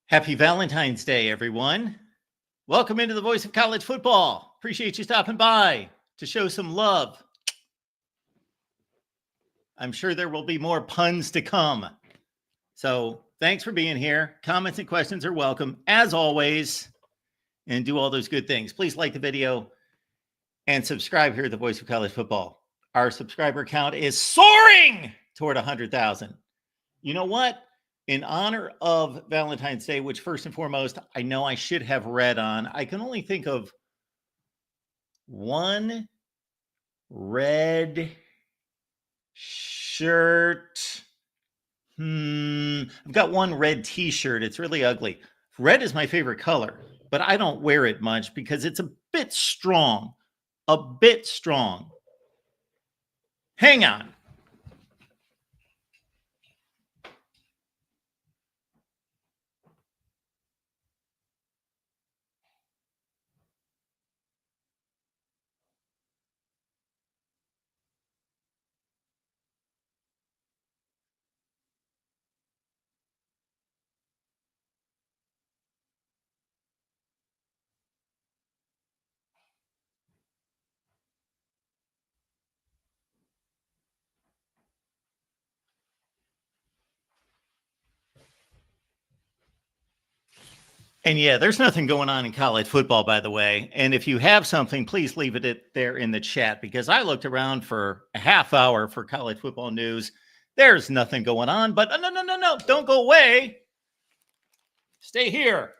Happy Valentine's Day, everyone. Welcome into the Voice of College Football. Appreciate you stopping by to show some love. I'm sure there will be more puns to come. So thanks for being here. Comments and questions are welcome, as always, and do all those good things. Please like the video and subscribe here at the Voice of College Football. Our subscriber count is soaring toward 100,000. You know what? In honor of Valentine's Day, which first and foremost, I know I should have red on. I can only think of one red shirt. I've got one red t-shirt. It's really ugly. Red is my favorite color, but I don't wear it much because it's a bit strong. A bit strong. Hang on. And yeah, there's nothing going on in college football, by the way. And if you have something, please leave it there in the chat, because I looked around for a half hour for college football news. There's nothing going on, but no, don't go away. Stay here.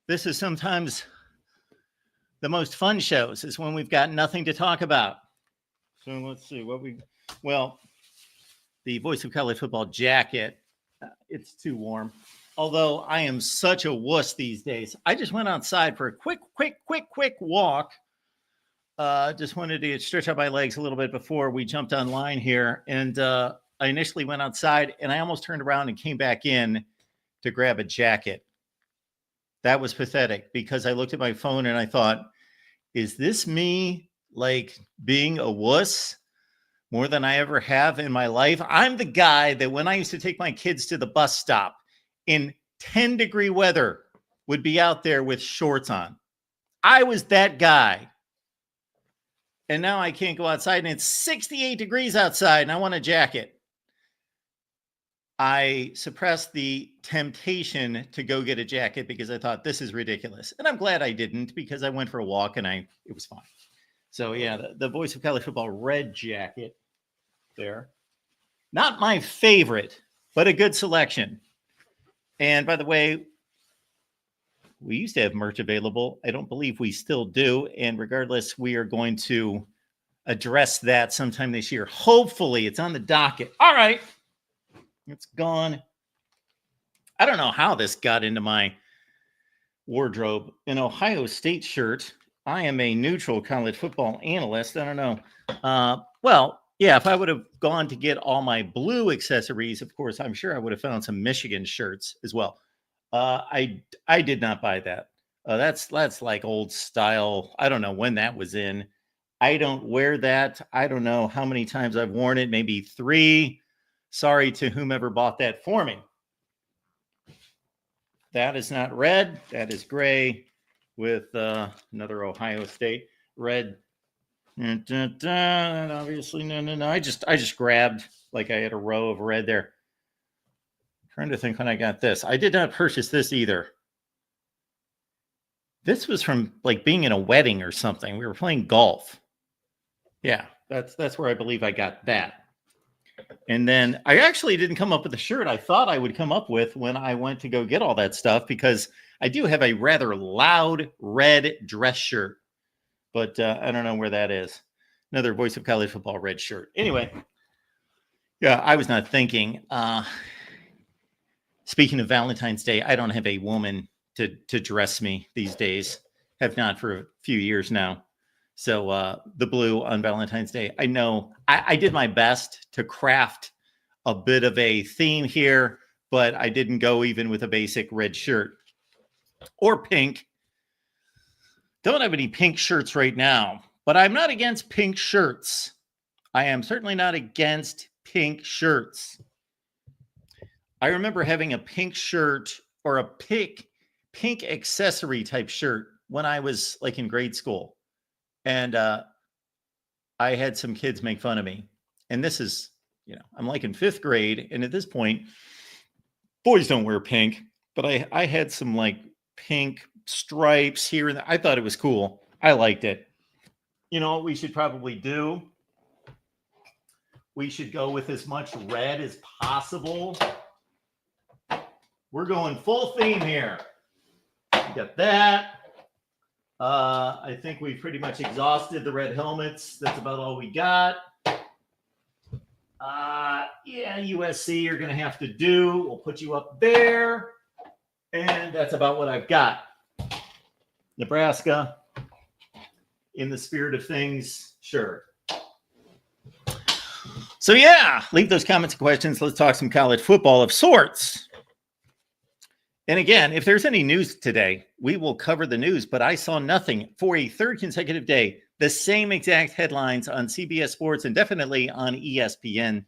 This is sometimes the most fun shows, is when we've got nothing to talk about. So let's see the Voice of College Football jacket. It's too warm. Although I am such a wuss these days. I just went outside for a quick walk. Just wanted to stretch out my legs a little bit before we jumped online here. And I initially went outside and I almost turned around and came back in to grab a jacket. That was pathetic, because I looked at my phone and I thought, is this me like being a wuss more than I ever have in my life? I'm the guy that when I used to take my kids to the bus stop in 10-degree weather would be out there with shorts on. I was that guy. And now I can't go outside and it's 68 degrees outside and I want a jacket. I suppressed the temptation to go get a jacket because I thought, this is ridiculous. And I'm glad I didn't, because I went for a walk and it was fine. So yeah, the Voice of College Football red jacket there. Not my favorite, but a good selection. And by the way, we used to have merch available. I don't believe we still do. And regardless, we are going to address that sometime this year. Hopefully, it's on the docket. All right. It's gone. I don't know how this got into my wardrobe. An Ohio State shirt. I am a neutral college football analyst. I don't know. Yeah, if I would have gone to get all my blue accessories, of course, I'm sure I would have found some Michigan shirts as well. I did not buy that. That's like old style. I don't know when that was in. I don't wear that. I don't know how many times I've worn it. Maybe 3. Sorry to whomever bought that for me. That is not red. That is gray with another Ohio State red. And obviously, no. I just grabbed, like I had a row of red there. Trying to think when I got this. I did not purchase this either. This was from like being in a wedding or something. We were playing golf. Yeah, that's where I believe I got that. And then I actually didn't come up with the shirt I thought I would come up with when I went to go get all that stuff, because I do have a rather loud red dress shirt. But I don't know where that is. Another Voice of College Football red shirt. Anyway, yeah, I was not thinking. Speaking of Valentine's Day, I don't have a woman to dress me these days. Have not for a few years now. So the blue on Valentine's Day. I know I did my best to craft a bit of a theme here, but I didn't go even with a basic red shirt or pink. Don't have any pink shirts right now, but I'm not against pink shirts. I am certainly not against pink shirts. I remember having a pink shirt or a pink accessory type shirt when I was like in grade school. And I had some kids make fun of me. And this is, I'm like in 5th grade. And at this point, boys don't wear pink. But I had some like pink stripes here and there. I thought it was cool. I liked it. You know what we should probably do? We should go with as much red as possible. We're going full theme here. We got that. I think we've pretty much exhausted the red helmets. That's about all we got. Yeah, USC you're going to have to do. We'll put you up there. And that's about what I've got. Nebraska, in the spirit of things, sure. So yeah, leave those comments and questions. Let's talk some college football of sorts. And again, if there's any news today, we will cover the news, but I saw nothing for a 3rd consecutive day. The same exact headlines on CBS Sports and definitely on ESPN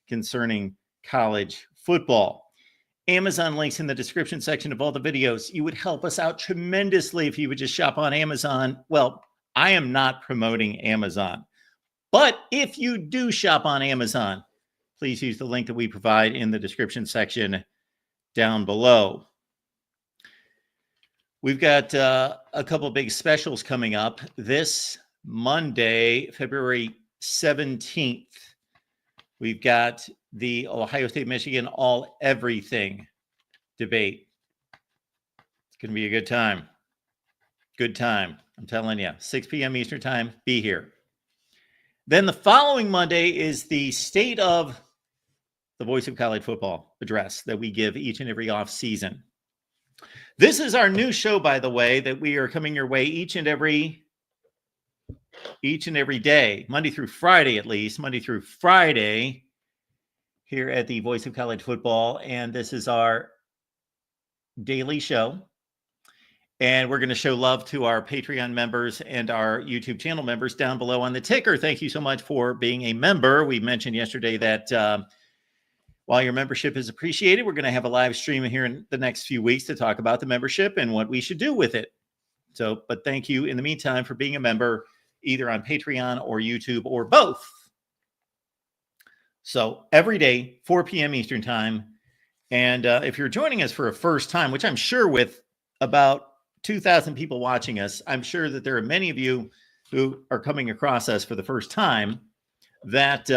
concerning college football. Amazon links in the description section of all the videos. You would help us out tremendously if you would just shop on Amazon. Well, I am not promoting Amazon, but if you do shop on Amazon, please use the link that we provide in the description section down below. We've got a couple of big specials coming up this Monday, February 17th. We've got the Ohio State-Michigan all-everything debate. It's going to be a good time. Good time. I'm telling you. 6 p.m. Eastern time. Be here. Then the following Monday is the State of the Voice of College Football address that we give each and every off season. This is our new show, by the way, that we are coming your way each and every day, Monday through Friday, at least, Monday through Friday here at the Voice of College Football. And this is our daily show. And we're going to show love to our Patreon members and our YouTube channel members down below on the ticker. Thank you so much for being a member. We mentioned yesterday that while your membership is appreciated, we're going to have a live stream here in the next few weeks to talk about the membership and what we should do with it. So, but thank you in the meantime for being a member either on Patreon or YouTube or both. So every day, 4 p.m. Eastern time. And if you're joining us for a first time, which I'm sure with about 2,000 people watching us, I'm sure that there are many of you who are coming across us for the first time that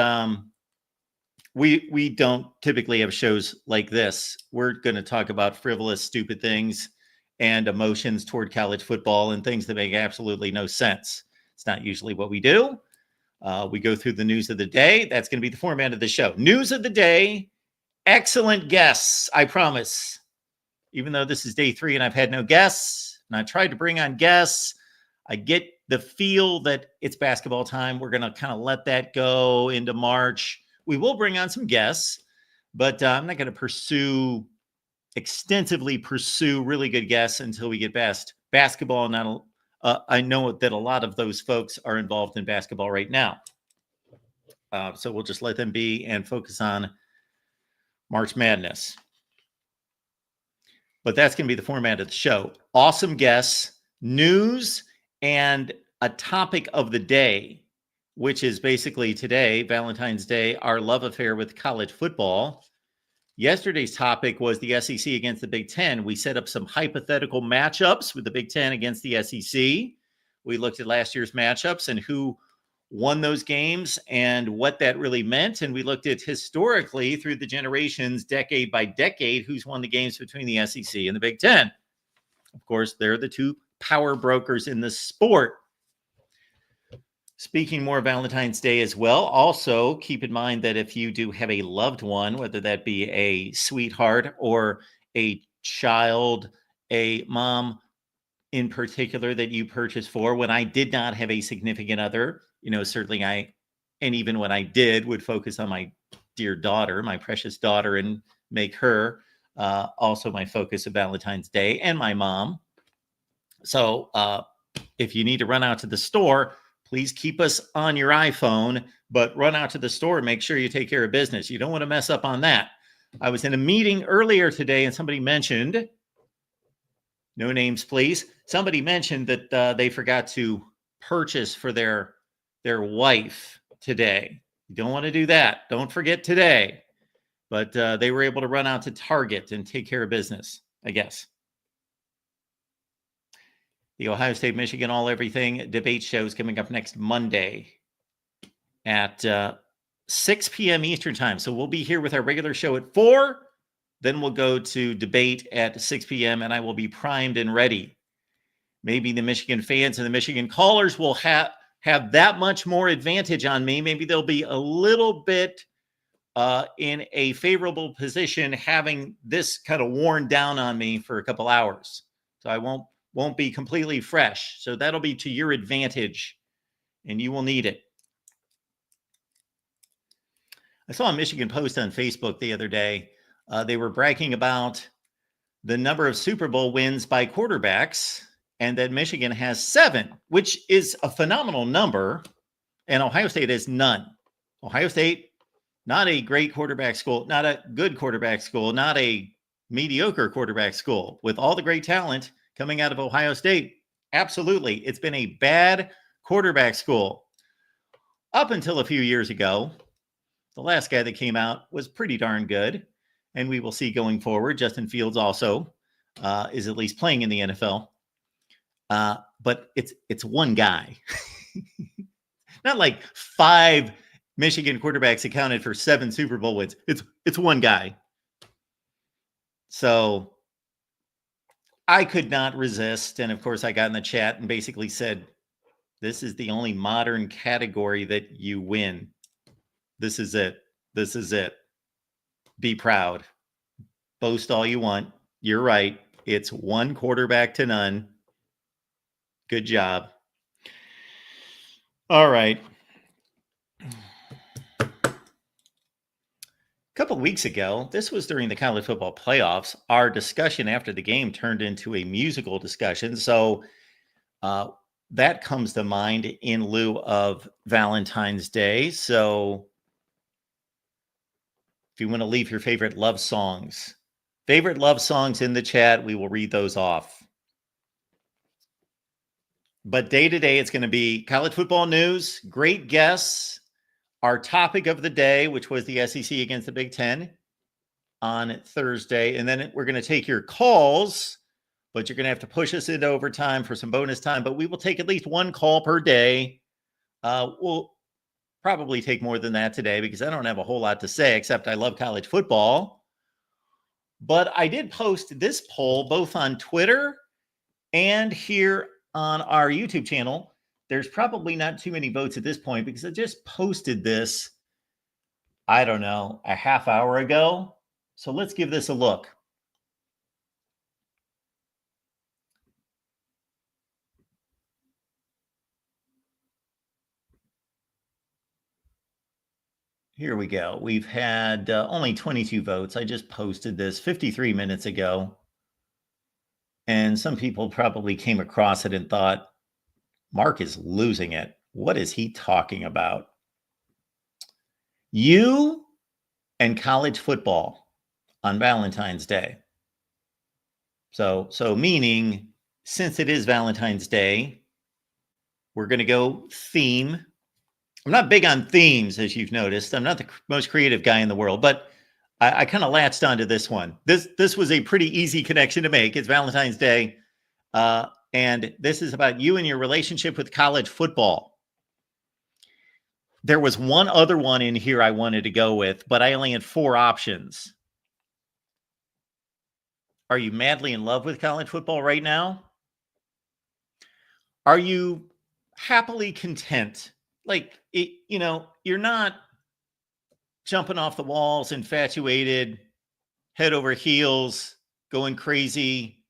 we don't typically have shows like this. We're going to talk about frivolous, stupid things and emotions toward college football and things that make absolutely no sense. It's not usually what we do. We go through the news of the day. That's going to be the format of the show. News of the day. Excellent guests, I promise. Even though this is day 3 and I've had no guests, and I tried to bring on guests, I get the feel that it's basketball time. We're going to kind of let that go into March. We will bring on some guests, but I'm not going to extensively pursue really good guests until we get past basketball. And I know that a lot of those folks are involved in basketball right now. So we'll just let them be and focus on March Madness. But that's going to be the format of the show. Awesome guests, news, and a topic of the day, which is basically today, Valentine's Day, our love affair with college football. Yesterday's topic was the SEC against the Big Ten. We set up some hypothetical matchups with the Big Ten against the SEC. We looked at last year's matchups and who won those games and what that really meant. And we looked at historically through the generations, decade by decade, who's won the games between the SEC and the Big Ten. Of course, they're the two power brokers in the sport. Speaking more of Valentine's Day as well, also keep in mind that if you do have a loved one, whether that be a sweetheart or a child, a mom in particular that you purchased for, when I did not have a significant other, certainly and even when I did, would focus on my dear daughter, my precious daughter, and make her also my focus of Valentine's Day, and my mom. So if you need to run out to the store, please keep us on your iPhone, but run out to the store and make sure you take care of business. You don't want to mess up on that. I was in a meeting earlier today and somebody mentioned No names, please. Somebody mentioned that they forgot to purchase for their wife today. You don't want to do that. Don't forget today. But they were able to run out to Target and take care of business, I guess. The Ohio State, Michigan, All Everything debate show is coming up next Monday at 6 p.m. Eastern time. So we'll be here with our regular show at 4. Then we'll go to debate at 6 p.m. and I will be primed and ready. Maybe the Michigan fans and the Michigan callers will have that much more advantage on me. Maybe they'll be a little bit in a favorable position, having this kind of worn down on me for a couple hours. So I won't be completely fresh. So that'll be to your advantage, and you will need it. I saw a Michigan post on Facebook the other day. They were bragging about the number of Super Bowl wins by quarterbacks, and that Michigan has 7, which is a phenomenal number, and Ohio State has none. Ohio State, not a great quarterback school, not a good quarterback school, not a mediocre quarterback school. With all the great talent coming out of Ohio State, absolutely, it's been a bad quarterback school. Up until a few years ago, the last guy that came out was pretty darn good, and we will see going forward. Justin Fields also is at least playing in the NFL. But it's one guy. Not like 5 Michigan quarterbacks accounted for 7 Super Bowl wins. It's one guy. So I could not resist. And of course, I got in the chat and basically said, this is the only modern category that you win. This is it. This is it. Be proud. Boast all you want. You're right. It's 1 quarterback to none. Good job. All right. A couple of weeks ago, this was during the college football playoffs, our discussion after the game turned into a musical discussion. So that comes to mind in lieu of Valentine's Day. So if you want to leave your favorite love songs in the chat, we will read those off. But day to day, it's going to be college football news, great guests, our topic of the day, which was the SEC against the Big Ten on Thursday. And then we're going to take your calls, but you're going to have to push us into overtime for some bonus time. But we will take at least 1 call per day. We'll probably take more than that today because I don't have a whole lot to say, except I love college football. But I did post this poll both on Twitter and here on our YouTube channel. There's probably not too many votes at this point because I just posted this, I don't know, a half hour ago. So let's give this a look. Here we go. We've had only 22 votes. I just posted this 53 minutes ago. And some people probably came across it and thought, Mark is losing it. What is he talking about? You and college football on Valentine's Day. So meaning, since it is Valentine's Day, we're going to go theme. I'm not big on themes, as you've noticed. I'm not the most creative guy in the world, but I kind of latched onto this one. This was a pretty easy connection to make. It's Valentine's Day. And this is about you and your relationship with college football. There was one other one in here I wanted to go with, but I only had 4 options. Are you madly in love with college football right now? Are you happily content? Like, you're not jumping off the walls, infatuated, head over heels, going crazy,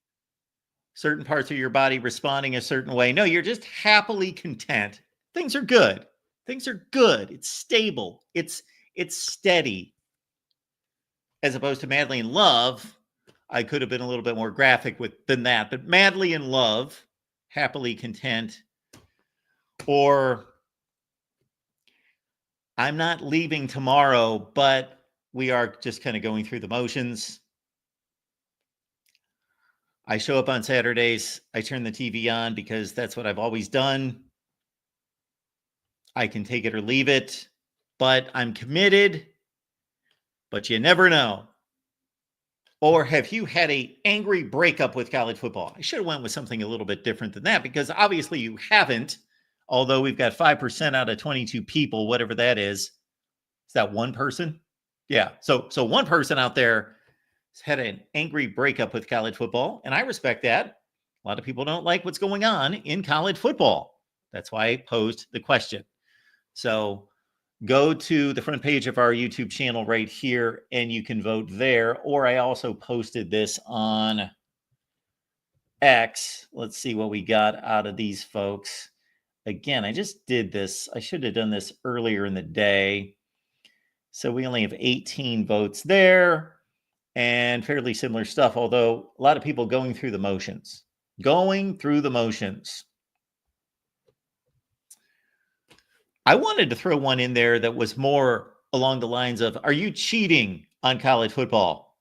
certain parts of your body responding a certain way. No, you're just happily content. Things are good. Things are good. It's stable. It's steady. As opposed to madly in love, I could have been a little bit more graphic than that. But madly in love, happily content, or I'm not leaving tomorrow, but we are just kind of going through the motions. I show up on Saturdays. I turn the TV on because that's what I've always done. I can take it or leave it, but I'm committed. But you never know. Or have you had a angry breakup with college football? I should have went with something a little bit different than that, because obviously you haven't. Although we've got 5% out of 22 people, whatever that is. Is that one person? Yeah. So one person out there has had an angry breakup with college football, and I respect that. A lot of people don't like what's going on in college football. That's why I posed the question. So go to the front page of our YouTube channel right here, and you can vote there. Or I also posted this on X. Let's see what we got out of these folks. Again, I just did this. I should have done this earlier in the day. So we only have 18 votes there, and fairly similar stuff, although a lot of people going through the motions. Going through the motions. I wanted to throw one in there that was more along the lines of, are you cheating on college football?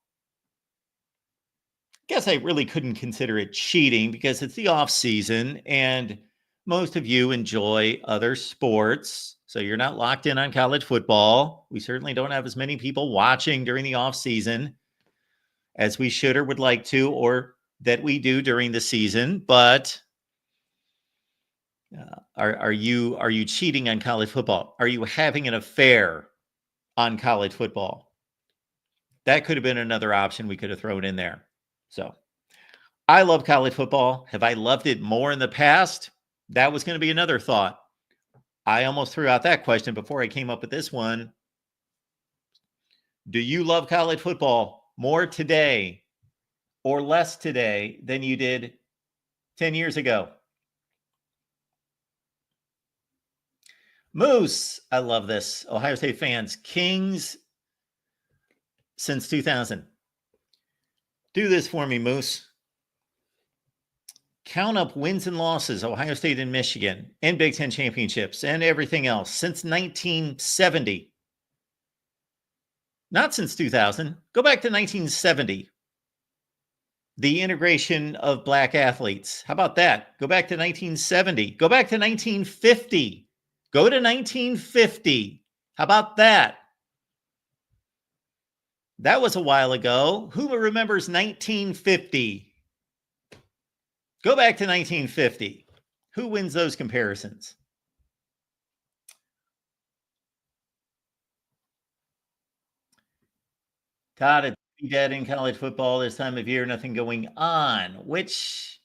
I guess I really couldn't consider it cheating because it's the off season and most of you enjoy other sports. So you're not locked in on college football. We certainly don't have as many people watching during the off season as we should or would like to, or that we do during the season. But are you cheating on college football? Are you having an affair on college football? That could have been another option we could have thrown in there. So I love college football. Have I loved it more in the past? That was going to be another thought. I almost threw out that question before I came up with this one. Do you love college football more today or less today than you did 10 years ago? Moose, I love this. Ohio State fans, Kings since 2000. Do this for me, Moose. Count up wins and losses, Ohio State and Michigan, and Big Ten championships, and everything else since 1970. Not since 2000. Go back to 1970. The integration of black athletes. How about that? Go back to 1970. Go back to 1950. Go to 1950. How about that? That was a while ago. Who remembers 1950? Go back to 1950. Who wins those comparisons? Todd, it's dead in college football this time of year. Nothing going on, which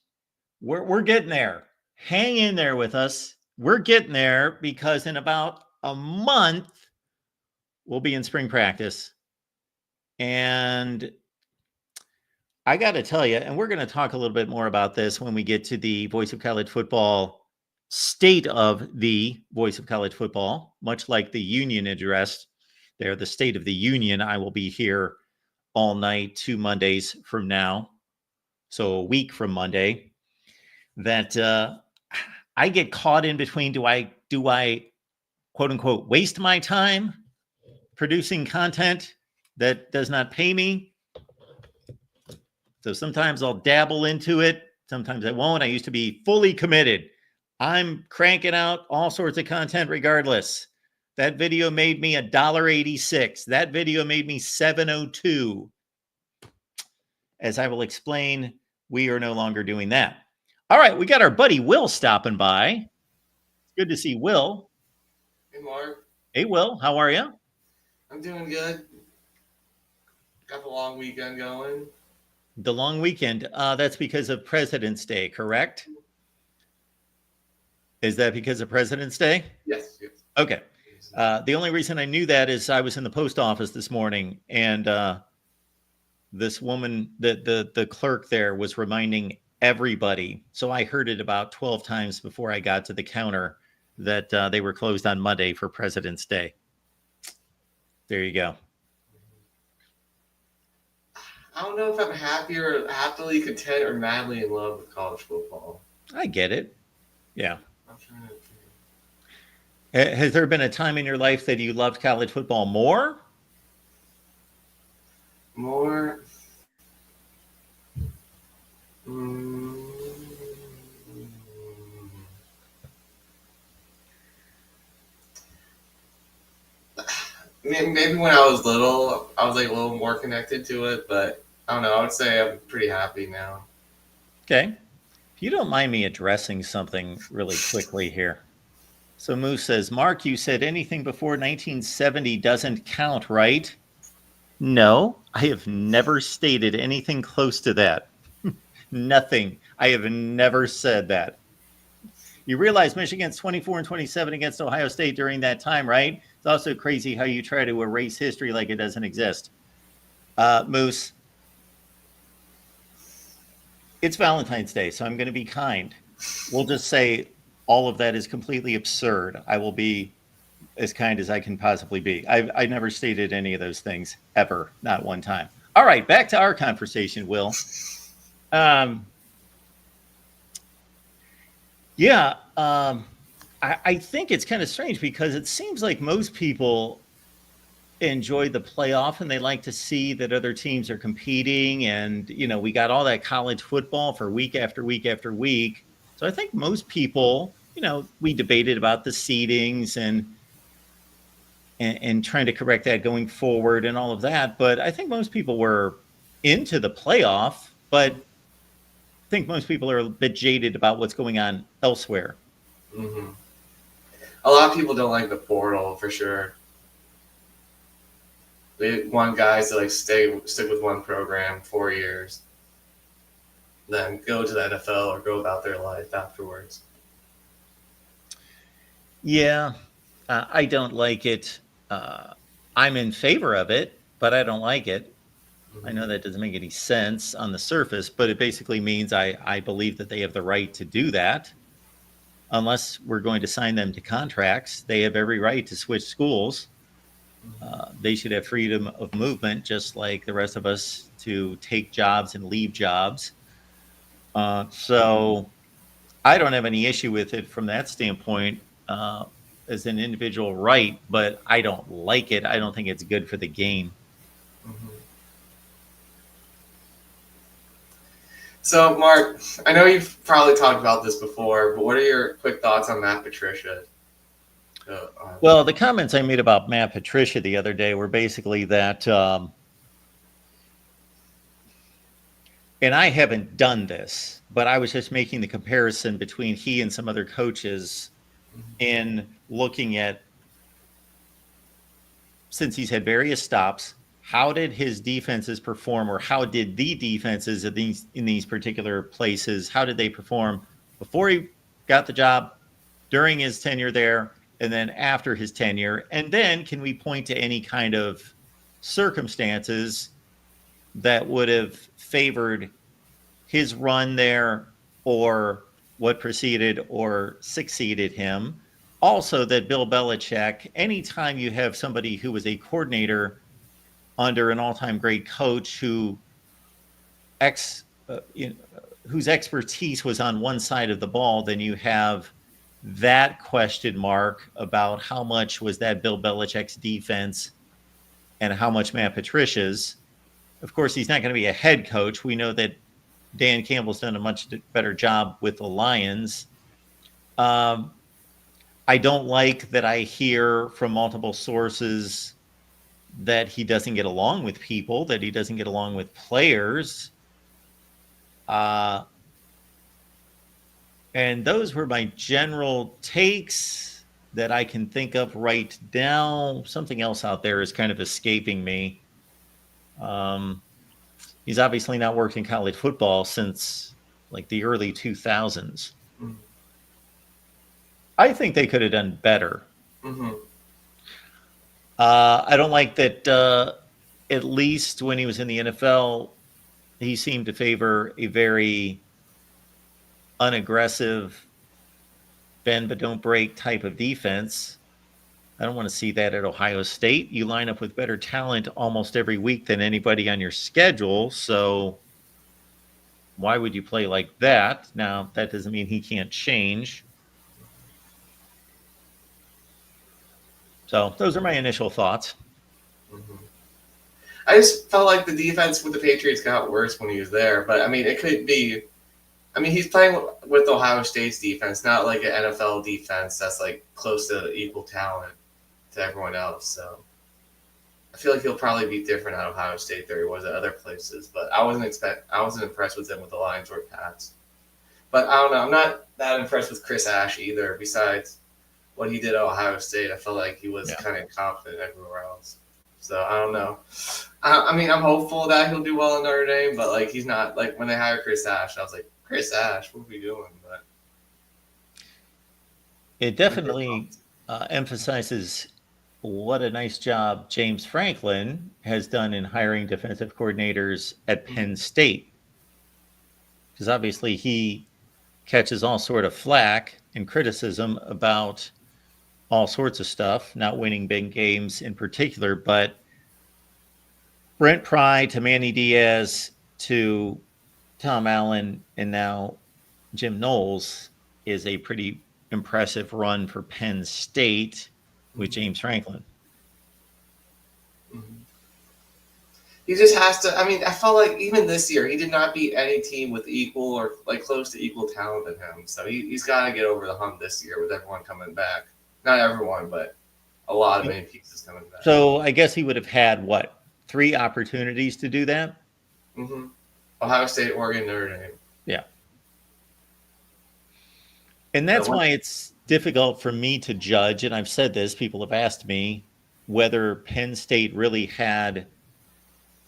we're getting there. Hang in there with us. We're getting there because in about a month, we'll be in spring practice. And I got to tell you, and we're going to talk a little bit more about this when we get to the Voice of College Football, state of the Voice of College Football, much like the union address there, the State of the Union. I will be here all night, 2 Mondays from now. So a week from Monday. That I get caught in between. Do I quote unquote waste my time producing content that does not pay me? So sometimes I'll dabble into it. Sometimes I won't. I used to be fully committed. I'm cranking out all sorts of content regardless. That video made me $1.86. That video made me $7.02. As I will explain, we are no longer doing that. All right, we got our buddy Will stopping by. Good to see Will. Hey, Mark. Hey, Will. How are you? I'm doing good. Got the long weekend going. The long weekend. That's because of President's Day, correct? Is that because of President's Day? Yes. Okay. The only reason I knew that is I was in the post office this morning, and this woman, the clerk there, was reminding everybody. So I heard it about 12 times before I got to the counter that they were closed on Monday for President's Day. There you go. I don't know if I'm happily content or madly in love with college football. I get it. Yeah. I'm trying to think. Has there been a time in your life that you loved college football more? More. Mm, maybe when I was little, I was like a little more connected to it, but I don't know. I would say I'm pretty happy now. Okay. If you don't mind me addressing something really quickly here. So Moose says, Mark, you said anything before 1970 doesn't count, right? No, I have never stated anything close to that. Nothing. I have never said that. You realize Michigan's 24 and 27 against Ohio State during that time, right? It's also crazy how you try to erase history like it doesn't exist. Moose, it's Valentine's Day, so I'm going to be kind. We'll just say all of that is completely absurd. I will be as kind as I can possibly be. I never stated any of those things ever, not one time. All right, back to our conversation, Will. Yeah, I think it's kind of strange because it seems like most people enjoy the playoff and they like to see that other teams are competing. And, we got all that college football for week after week after week. So I think most people, we debated about the seedings and trying to correct that going forward and all of that. But I think most people were into the playoff, but I think most people are a bit jaded about what's going on elsewhere. Mm-hmm. A lot of people don't like the portal for sure. They want guys to like stick with one program 4 years, then go to the NFL or go about their life afterwards. Yeah, I don't like it. I'm in favor of it, but I don't like it. I know that doesn't make any sense on the surface, but it basically means I believe that they have the right to do that. Unless we're going to sign them to contracts, they have every right to switch schools. They should have freedom of movement, just like the rest of us, to take jobs and leave jobs. So I don't have any issue with it from that standpoint as an individual right, but I don't like it. I don't think it's good for the game. Mm-hmm. So, Mark, I know you've probably talked about this before, but what are your quick thoughts on Matt Patricia? Well, the comments I made about Matt Patricia the other day were basically that, and I haven't done this, but I was just making the comparison between he and some other coaches in looking at, since he's had various stops, how did his defenses perform, or how did the defenses in these particular places, how did they perform before he got the job, during his tenure there, and then after his tenure? And then can we point to any kind of circumstances that would have favored his run there, or what preceded or succeeded him? Also, that Bill Belichick, anytime you have somebody who was a coordinator under an all-time great coach whose expertise was on one side of the ball, then you have that question mark about how much was that Bill Belichick's defense and how much Matt Patricia's. Of course, he's not going to be a head coach. We know that Dan Campbell's done a much better job with the Lions. I don't like that I hear from multiple sources that he doesn't get along with people, that he doesn't get along with players. And those were my general takes that I can think of right now. Something else out there is kind of escaping me. He's obviously not worked in college football since like the early 2000s. Mm-hmm. I think they could have done better. Mm-hmm. I don't like that, at least when he was in the NFL, he seemed to favor a very unaggressive, bend but don't break type of defense. I don't want to see that at Ohio State. You line up with better talent almost every week than anybody on your schedule. So why would you play like that? Now, that doesn't mean he can't change. So those are my initial thoughts. Mm-hmm. I just felt like the defense with the Patriots got worse when he was there, but I mean, it could be I mean, he's playing with Ohio State's defense, not like an NFL defense that's like close to equal talent to everyone else. So I feel like he'll probably be different at Ohio State than he was at other places. But I wasn't impressed with him with the Lions or Pats. But I don't know. I'm not that impressed with Chris Ash either. Besides what he did at Ohio State, I felt like he was kind of confident everywhere else. So I don't know. I mean, I'm hopeful that he'll do well in Notre Dame, but like he's not like when they hired Chris Ash, I was like, Chris Ash, what are we doing? But it definitely emphasizes what a nice job James Franklin has done in hiring defensive coordinators at Penn State, because obviously he catches all sort of flack and criticism about all sorts of stuff, not winning big games in particular, but Brent Pry to Manny Diaz to Tom Allen and now Jim Knowles is a pretty impressive run for Penn State with James Franklin. He just has to. I mean, I felt like even this year he did not beat any team with equal or like close to equal talent than him. So he's got to get over the hump this year with everyone coming back. Not everyone, but a lot of main pieces coming back. So I guess he would have had what, 3 opportunities to do that? Mm-hmm. Ohio State, Oregon, Notre Dame. Yeah. And that's why it's difficult for me to judge, and I've said this, people have asked me, whether Penn State really had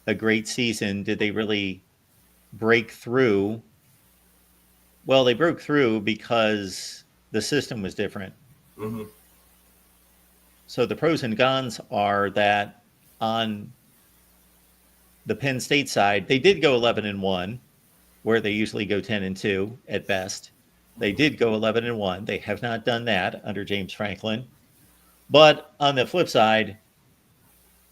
a great season. Did they really break through? Well, they broke through because the system was different. Mm-hmm. So the pros and cons are that on the Penn State side, they did go 11-1, where they usually go 10-2 at best. They did go 11-1. They have not done that under James Franklin. But on the flip side,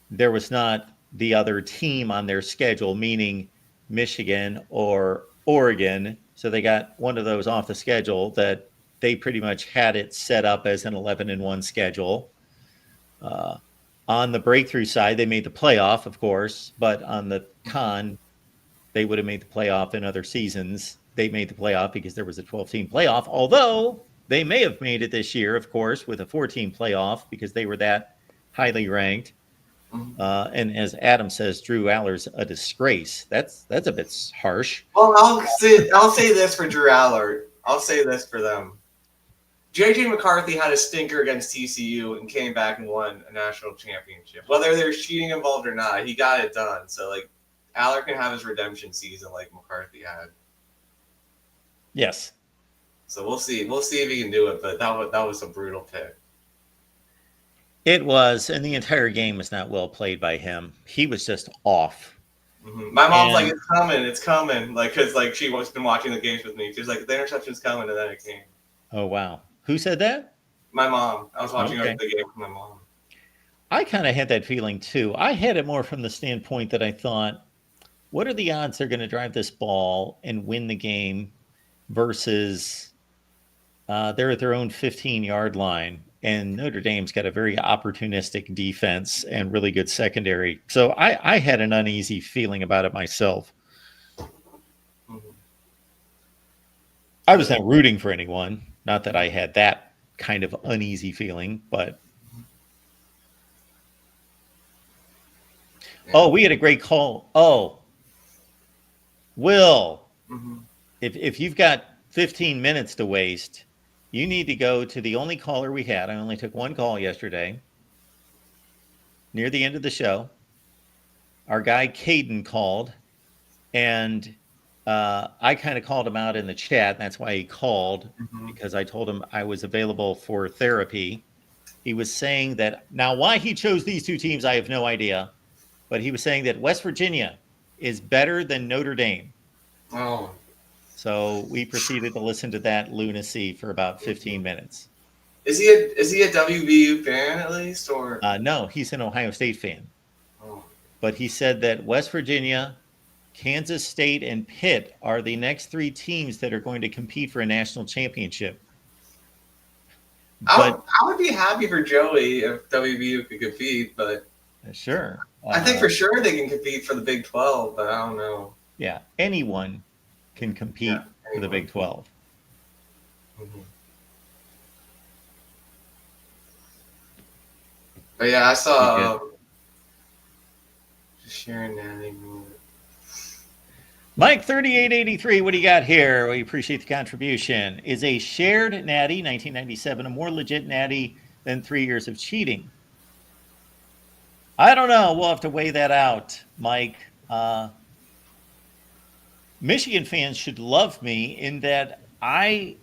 there was not the other team on their schedule, meaning Michigan or Oregon. So they got one of those off the schedule that they pretty much had it set up as an 11-1 schedule. On the breakthrough side, they made the playoff, of course, but on the con, they would have made the playoff in other seasons. They made the playoff because there was a 12-team playoff, although they may have made it this year, of course, with a 4-team playoff because they were that highly ranked. And as Adam says, Drew Aller's a disgrace. That's a bit harsh. Well, I'll say this for Drew Aller. I'll say this for them. J.J. McCarthy had a stinker against TCU and came back and won a national championship. Whether there's cheating involved or not, he got it done. So, like, Aller can have his redemption season like McCarthy had. Yes. So we'll see. We'll see if he can do it, but that was a brutal pick. It was, and the entire game was not well played by him. He was just off. Mm-hmm. My mom's like, it's coming. Like, because, like, she's been watching the games with me. She's like, the interception's coming, and then it came. Oh, wow. Who said that? My mom. I was watching the game with my mom. I kind of had that feeling, too. I had it more from the standpoint that I thought, what are the odds they're going to drive this ball and win the game versus they're at their own 15-yard line, and Notre Dame's got a very opportunistic defense and really good secondary. So I had an uneasy feeling about it myself. Mm-hmm. I was not rooting for anyone. Not that I had that kind of uneasy feeling, but we had a great call. Oh, Will, if you've got 15 minutes to waste, you need to go to the only caller we had. I only took one call yesterday. Near the end of the show, our guy Caden called, and I kind of called him out in the chat. And that's why he called, because I told him I was available for therapy. He was saying that now why he chose these 2 teams, I have no idea. But he was saying that West Virginia is better than Notre Dame. Oh. So we proceeded to listen to that lunacy for about 15 minutes. Is he a WVU fan at least, or? No, he's an Ohio State fan. Oh. But he said that West Virginia, Kansas State, and Pitt are the next 3 teams that are going to compete for a national championship. I would be happy for Joey if WVU could compete, but sure. I think for sure they can compete for the Big 12, but I don't know. Yeah, anyone can compete for the Big 12. Mm-hmm. But yeah, I saw just sharing that. Mike 3883, what do you got here? We appreciate the contribution. Is a shared natty 1997 a more legit natty than 3 years of cheating? I don't know. We'll have to weigh that out, Mike. Michigan fans should love me in that I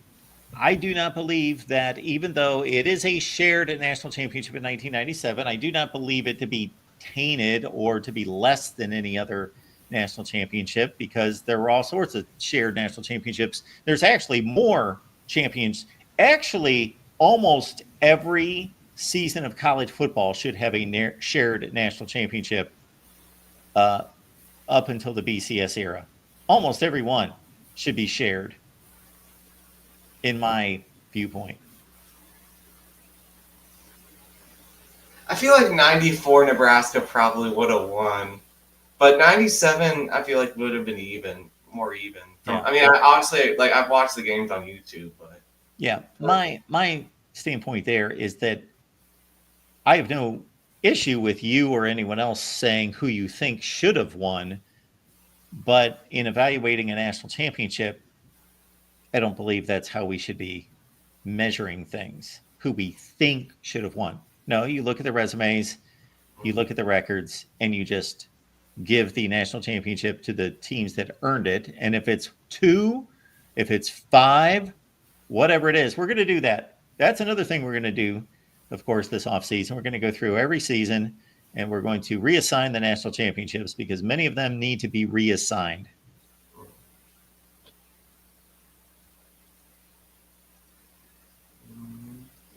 do not believe that, even though it is a shared national championship in 1997, I do not believe it to be tainted or to be less than any other national championship, because there were all sorts of shared national championships. There's actually more champions. Actually, almost every season of college football should have a shared national championship up until the BCS era. Almost every one should be shared, in my viewpoint. I feel like 94 Nebraska probably would have won, but 97 I feel like would have been more even. Yeah. I mean, honestly, like I've watched the games on YouTube, but yeah, my standpoint there is that I have no issue with you or anyone else saying who you think should have won, but in evaluating a national championship, I don't believe that's how we should be measuring things. Who we think should have won. No, you look at the resumes, you look at the records, and you just give the national championship to the teams that earned it. And if it's 2, if it's 5, whatever it is, we're going to do that. That's another thing we're going to do, of course, this offseason. We're going to go through every season, and we're going to reassign the national championships, because many of them need to be reassigned.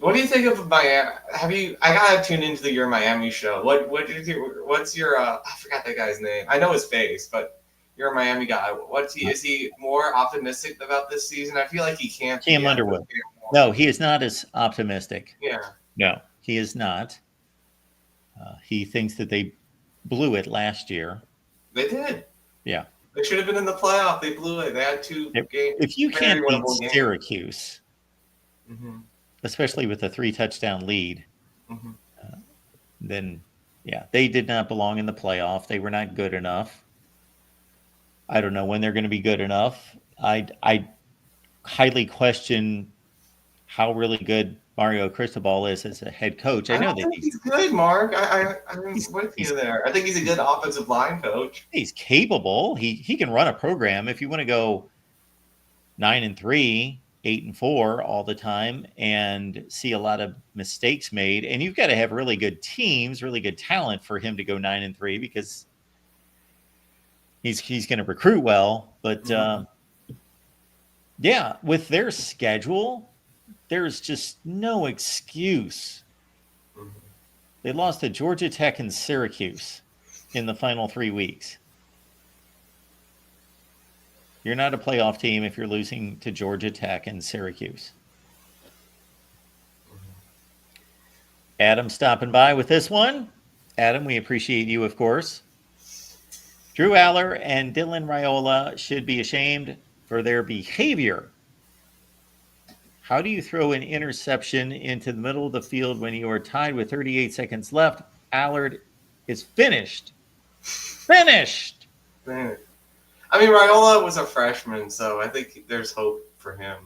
What do you think of Miami? I gotta tune into your Miami show. What's your I forgot that guy's name. I know his face, but you're a Miami guy. Is he more optimistic about this season? I feel like he can't. Cam Underwood. No, he is not as optimistic. Yeah. No, he is not. He thinks that they blew it last year. They did. Yeah. They should have been in the playoff. They blew it. They had 2 games. If you can't beat Syracuse, especially with a 3-touchdown lead, then yeah, they did not belong in the playoff. They were not good enough. I don't know when they're going to be good enough. I highly question how really good Mario Cristobal is as a head coach. I know that he's good, Mark. I'm with you there. I think he's a good offensive line coach. He's capable. He can run a program. If you want to go 9-3, 8-4 all the time and see a lot of mistakes made, and you've got to have really good teams, really good talent for him to go 9-3, because he's going to recruit well. But yeah, with their schedule, there's just no excuse. They lost to Georgia Tech and Syracuse in the final 3 weeks. You're not a playoff team if you're losing to Georgia Tech and Syracuse. Adam stopping by with this one. Adam, we appreciate you, of course. Drew Aller and Dylan Raiola should be ashamed for their behavior. How do you throw an interception into the middle of the field when you are tied with 38 seconds left? Allard is finished. Finished! I mean, Raiola was a freshman, so I think there's hope for him.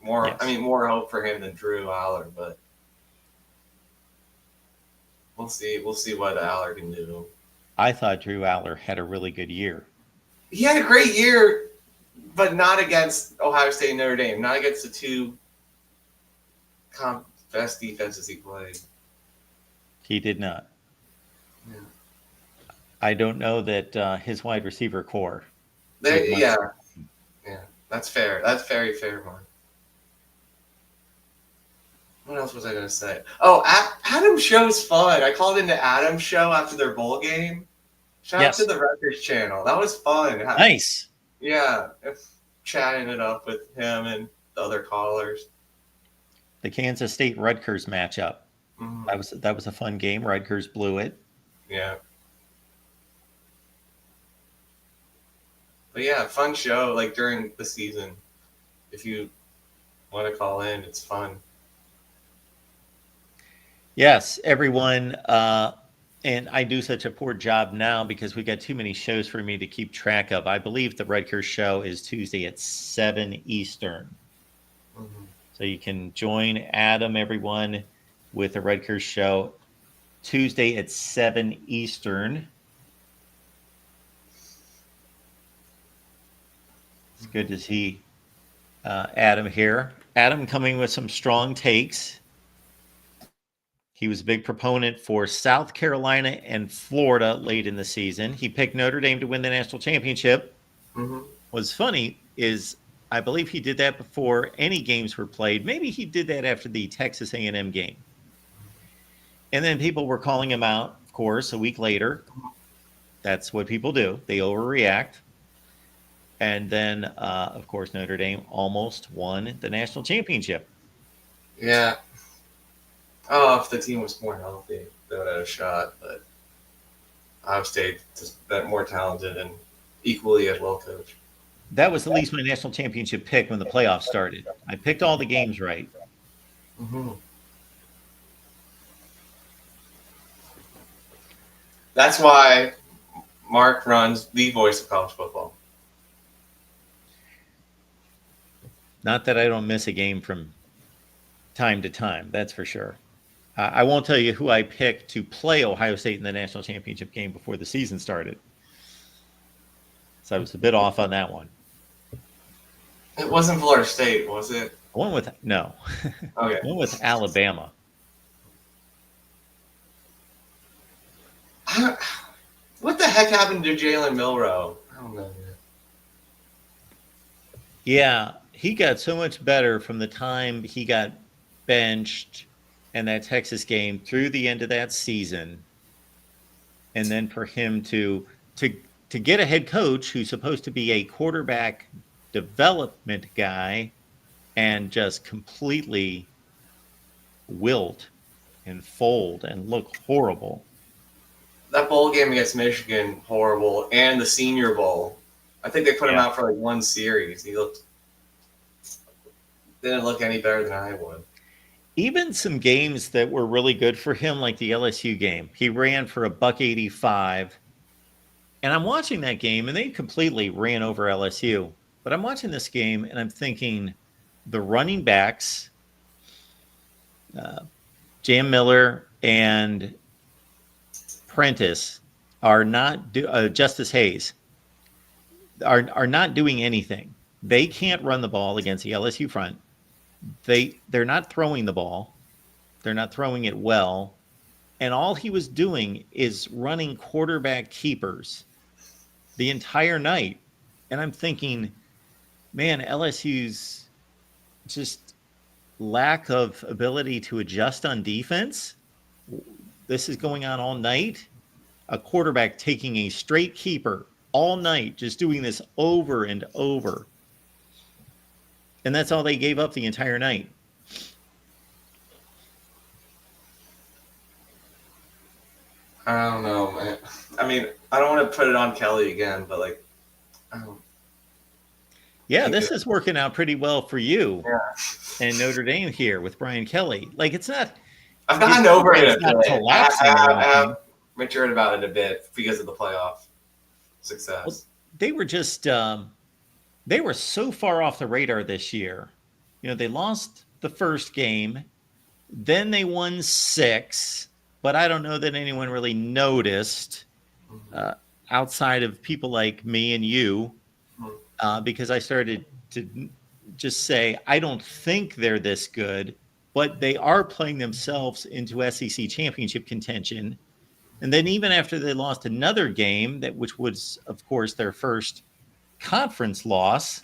More hope for him than Drew Aller, but we'll see. We'll see what Aller can do. I thought Drew Aller had a really good year. He had a great year, but not against Ohio State and Notre Dame. Not against the 2 best defenses he played. He did not. Yeah. I don't know that his wide receiver core. Yeah, that's fair. That's very fair, Mark. What else was I going to say? Oh, Adam's show's fun. I called into Adam's show after their bowl game. Shout out to the Rutgers channel. That was fun. Nice. Yeah, chatting it up with him and the other callers. The Kansas State Rutgers matchup. That was a fun game. Rutgers blew it. Yeah. But yeah, fun show like during the season. if you want to call in, it's fun. Yes, everyone. And I do such a poor job now because we got too many shows for me to keep track of. I believe the Rutgers show is Tuesday at 7 Eastern. Mm-hmm. So you can join Adam, everyone, with the Rutgers show Tuesday at 7 Eastern. It's good to see Adam here. Adam coming with some strong takes. He was a big proponent for South Carolina and Florida late in the season. He picked Notre Dame to win the national championship. Mm-hmm. What's funny is I believe he did that before any games were played. Maybe he did that after the Texas A&M game. And then people were calling him out, of course, a week later. That's what people do. They overreact. And then, of course, Notre Dame almost won the national championship. Yeah. Oh, if the team was more healthy, they would have had a shot. But Ohio State just that more talented and equally as well coached. That was at least my national championship pick when the playoffs started. I picked all the games right. Mm-hmm. That's why Mark runs the voice of college football. Not that I don't miss a game from time to time, that's for sure. I won't tell you who I picked to play Ohio State in the national championship game before the season started. So I was a bit off on that one. It wasn't Florida State, was it? I went with, no. Okay. I went with Alabama. What the heck happened to Jalen Milroe? I don't know. Yeah, he got so much better from the time he got benched in that Texas game through the end of that season. And then for him to get a head coach who's supposed to be a quarterback development guy and just completely wilt and fold and look horrible. That bowl game against Michigan, horrible, and the Senior Bowl. I think they put him out for like one series. He didn't look any better than I would. Even some games that were really good for him, like the LSU game, he ran for $185. And I'm watching that game, and they completely ran over LSU. But I'm watching this game, and I'm thinking the running backs, Jam Miller and Prentice, are not Justice Hayes are not doing anything. They can't run the ball against the LSU front. They're not throwing the ball. They're not throwing it well. And all he was doing is running quarterback keepers the entire night. And I'm thinking, man, LSU's just lack of ability to adjust on defense. This is going on all night. A quarterback taking a straight keeper all night, just doing this over and over. And that's all they gave up the entire night. I don't know, man. I mean, I don't want to put it on Kelly again, but like, yeah, this is working out pretty well for you. Yeah. And Notre Dame here with Brian Kelly. Like, it's not. I've gotten over it a bit. I have matured about it a bit because of the playoff success. Well, they were just they were so far off the radar this year. You know, they lost the first game, then they won 6, but I don't know that anyone really noticed outside of people like me and you, because I started to just say, I don't think they're this good, but they are playing themselves into SEC championship contention. And then even after they lost another game, which was, of course, their first conference loss,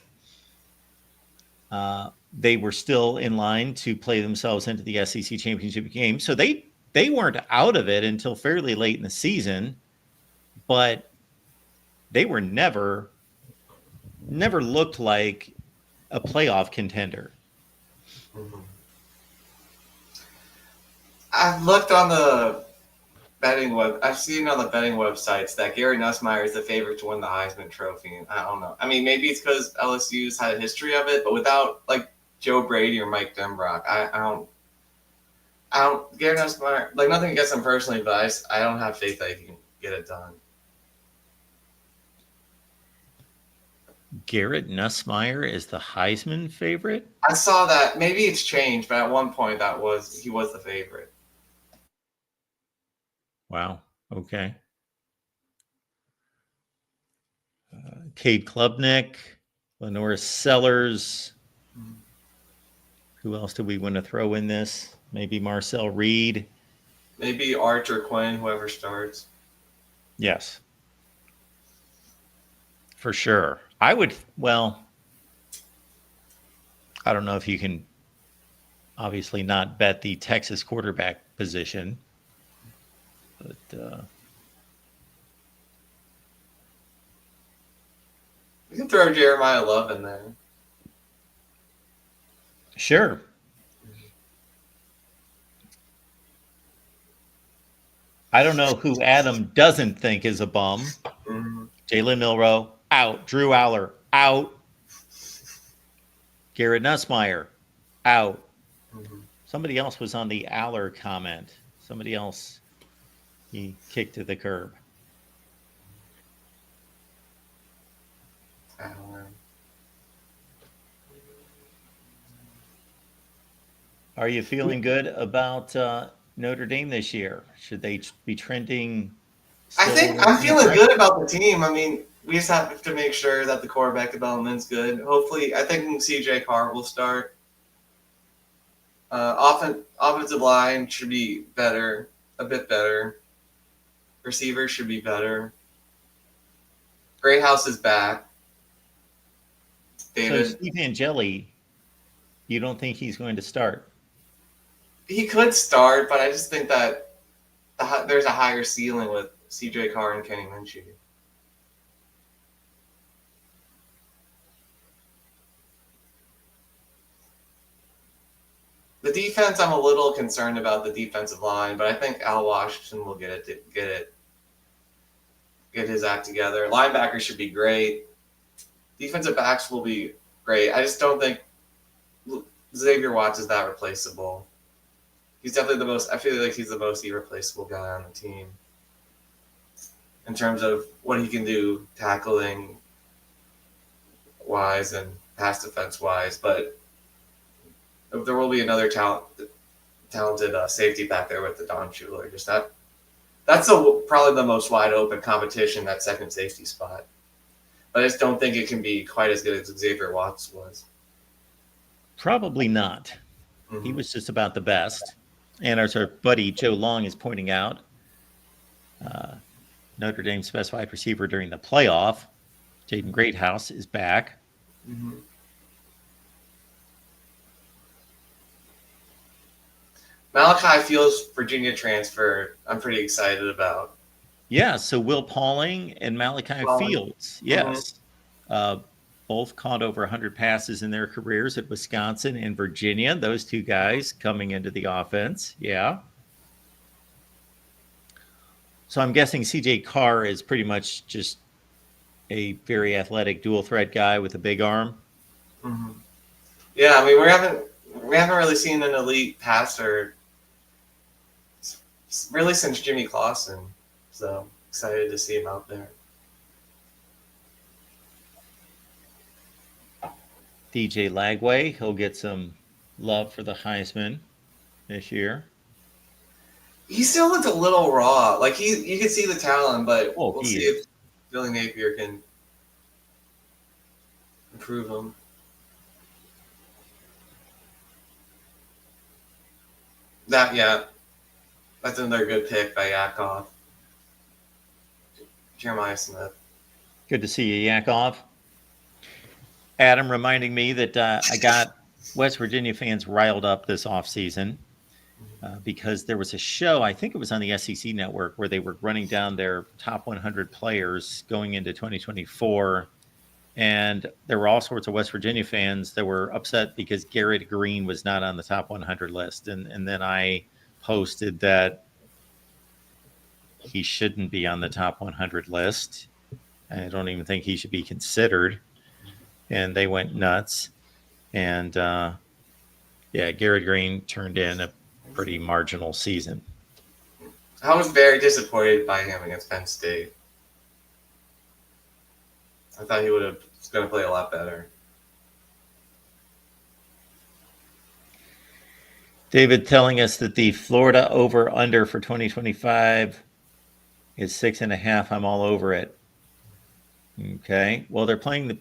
they were still in line to play themselves into the SEC championship game. So they weren't out of it until fairly late in the season, but they were never looked like a playoff contender. I've looked on the I've seen on the betting websites that Gary Nussmeier is the favorite to win the Heisman Trophy. I don't know. I mean, maybe it's because LSU's had a history of it, but without like Joe Brady or Mike Denbrock, I don't. Gary Nussmeier, like nothing against him personally, but I don't have faith that he can get it done. Garrett Nussmeier is the Heisman favorite? I saw that. Maybe it's changed, but at one point he was the favorite. Wow. Okay. Cade Klubnik, Lenore Sellers. Who else do we want to throw in this? Maybe Marcel Reed. Maybe Archer Quinn, whoever starts. Yes. For sure. I don't know if you can obviously not bet the Texas quarterback position, but you can throw Jeremiah Love in there. Sure. I don't know who Adam doesn't think is a bum. Mm-hmm. Jalen Milroe, out. Drew Aller, out. Garrett Nussmeier, out. Mm-hmm. Somebody else was on the Aller comment. Somebody else he kicked to the curb. Aller. Are you feeling good about Notre Dame this year? Should they be trending? I think I'm feeling good about the team. I mean, we just have to make sure that the quarterback development's good. Hopefully, I think CJ Carr will start. Offensive line should be better, a bit better. Receivers should be better. Greathouse is back. David. So Steve Angeli, you don't think he's going to start? He could start, but I just think that there's a higher ceiling with CJ Carr and Kenny Minchie. The defense, I'm a little concerned about the defensive line, but I think Al Washington will get his act together. Linebackers should be great. Defensive backs will be great. I just don't think Xavier Watts is that replaceable. He's definitely I feel like he's the most irreplaceable guy on the team in terms of what he can do tackling wise and pass defense wise. But there will be another talented safety back there with the Don Schuler. That's probably the most wide open competition, that second safety spot. But I just don't think it can be quite as good as Xavier Watts was. Probably not. Mm-hmm. He was just about the best. And as our buddy Joe Long is pointing out, Notre Dame's best wide receiver during the playoff, Jaden Greathouse, is back. Mm-hmm. Malachi Fields, Virginia transfer, I'm pretty excited about. Yeah, so Will Pauling and Malachi Fields, yes. Mm-hmm. Both caught over 100 passes in their careers at Wisconsin and Virginia. Those two guys coming into the offense, yeah. So I'm guessing CJ Carr is pretty much just a very athletic dual threat guy with a big arm. Mm-hmm. Yeah, I mean we haven't really seen an elite passer really since Jimmy Clausen. So excited to see him out there. DJ Lagway, he'll get some love for the Heisman this year. He still looks a little raw. Like you can see the talent, but we'll see if Billy Napier can improve him. That's another good pick by Yakov. Jeremiah Smith. Good to see you, Yakov. Adam reminding me that I got West Virginia fans riled up this offseason because there was a show, I think it was on the SEC network, where they were running down their top 100 players going into 2024. And there were all sorts of West Virginia fans that were upset because Garrett Green was not on the top 100 list. And then I posted that he shouldn't be on the top 100 list. I don't even think he should be considered. And they went nuts. And Garrett Green turned in a pretty marginal season. I was very disappointed by him against Penn State. I thought he was going to play a lot better. David telling us that the Florida over-under for 2025 is 6.5. I'm all over it. Okay. Well, they're playing at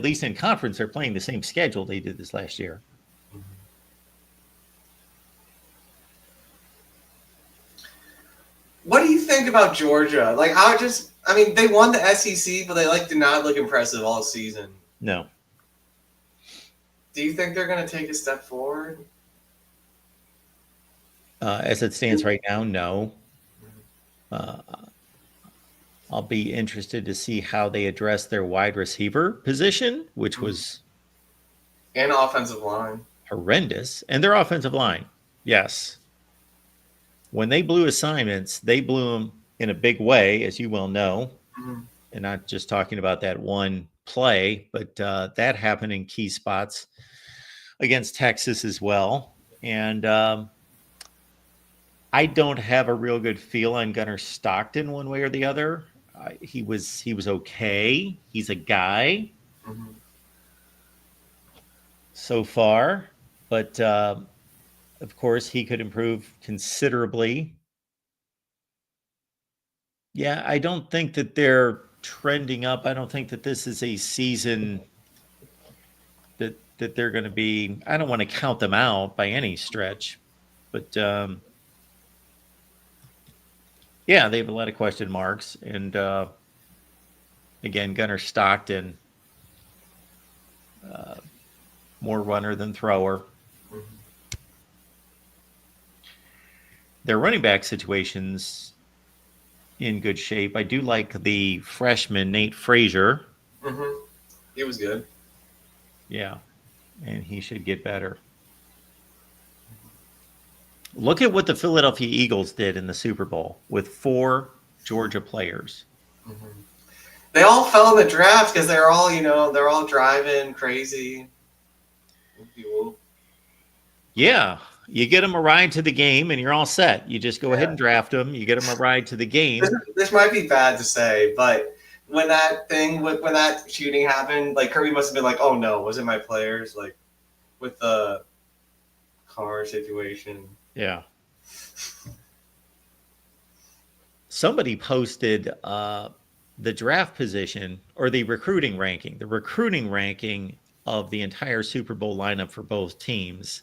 least in conference, they're playing the same schedule they did this last year. What do you think about Georgia? Like, they won the SEC, but they did not look impressive all season. No. Do you think they're going to take a step forward? As it stands right now, no. I'll be interested to see how they address their wide receiver position, which was and offensive line horrendous, and their offensive line. Yes. When they blew assignments, they blew them in a big way, as you well know, and not just talking about that one play, but that happened in key spots against Texas as well. And I don't have a real good feel on Gunnar Stockton one way or the other. He was okay. He's a guy so far, but of course he could improve considerably. Yeah, I don't think that they're trending up. I don't think that this is a season that they're going to be. I don't want to count them out by any stretch, but they have a lot of question marks. And again, Gunnar Stockton, more runner than thrower. Their running back situation's in good shape. I do like the freshman, Nate Frazier. He was good. Yeah, and he should get better. Look at what the Philadelphia Eagles did in the Super Bowl with 4 Georgia players. They all fell in the draft because they're all driving crazy. Yeah, you get them a ride to the game and you're all set. You just go ahead and draft them. You get them a ride to the game. This might be bad to say, but when that shooting happened, Kirby must have been like, "Oh no, was it my players?" Like with the car situation. Yeah. Somebody posted the draft position or the recruiting ranking of the entire Super Bowl lineup for both teams.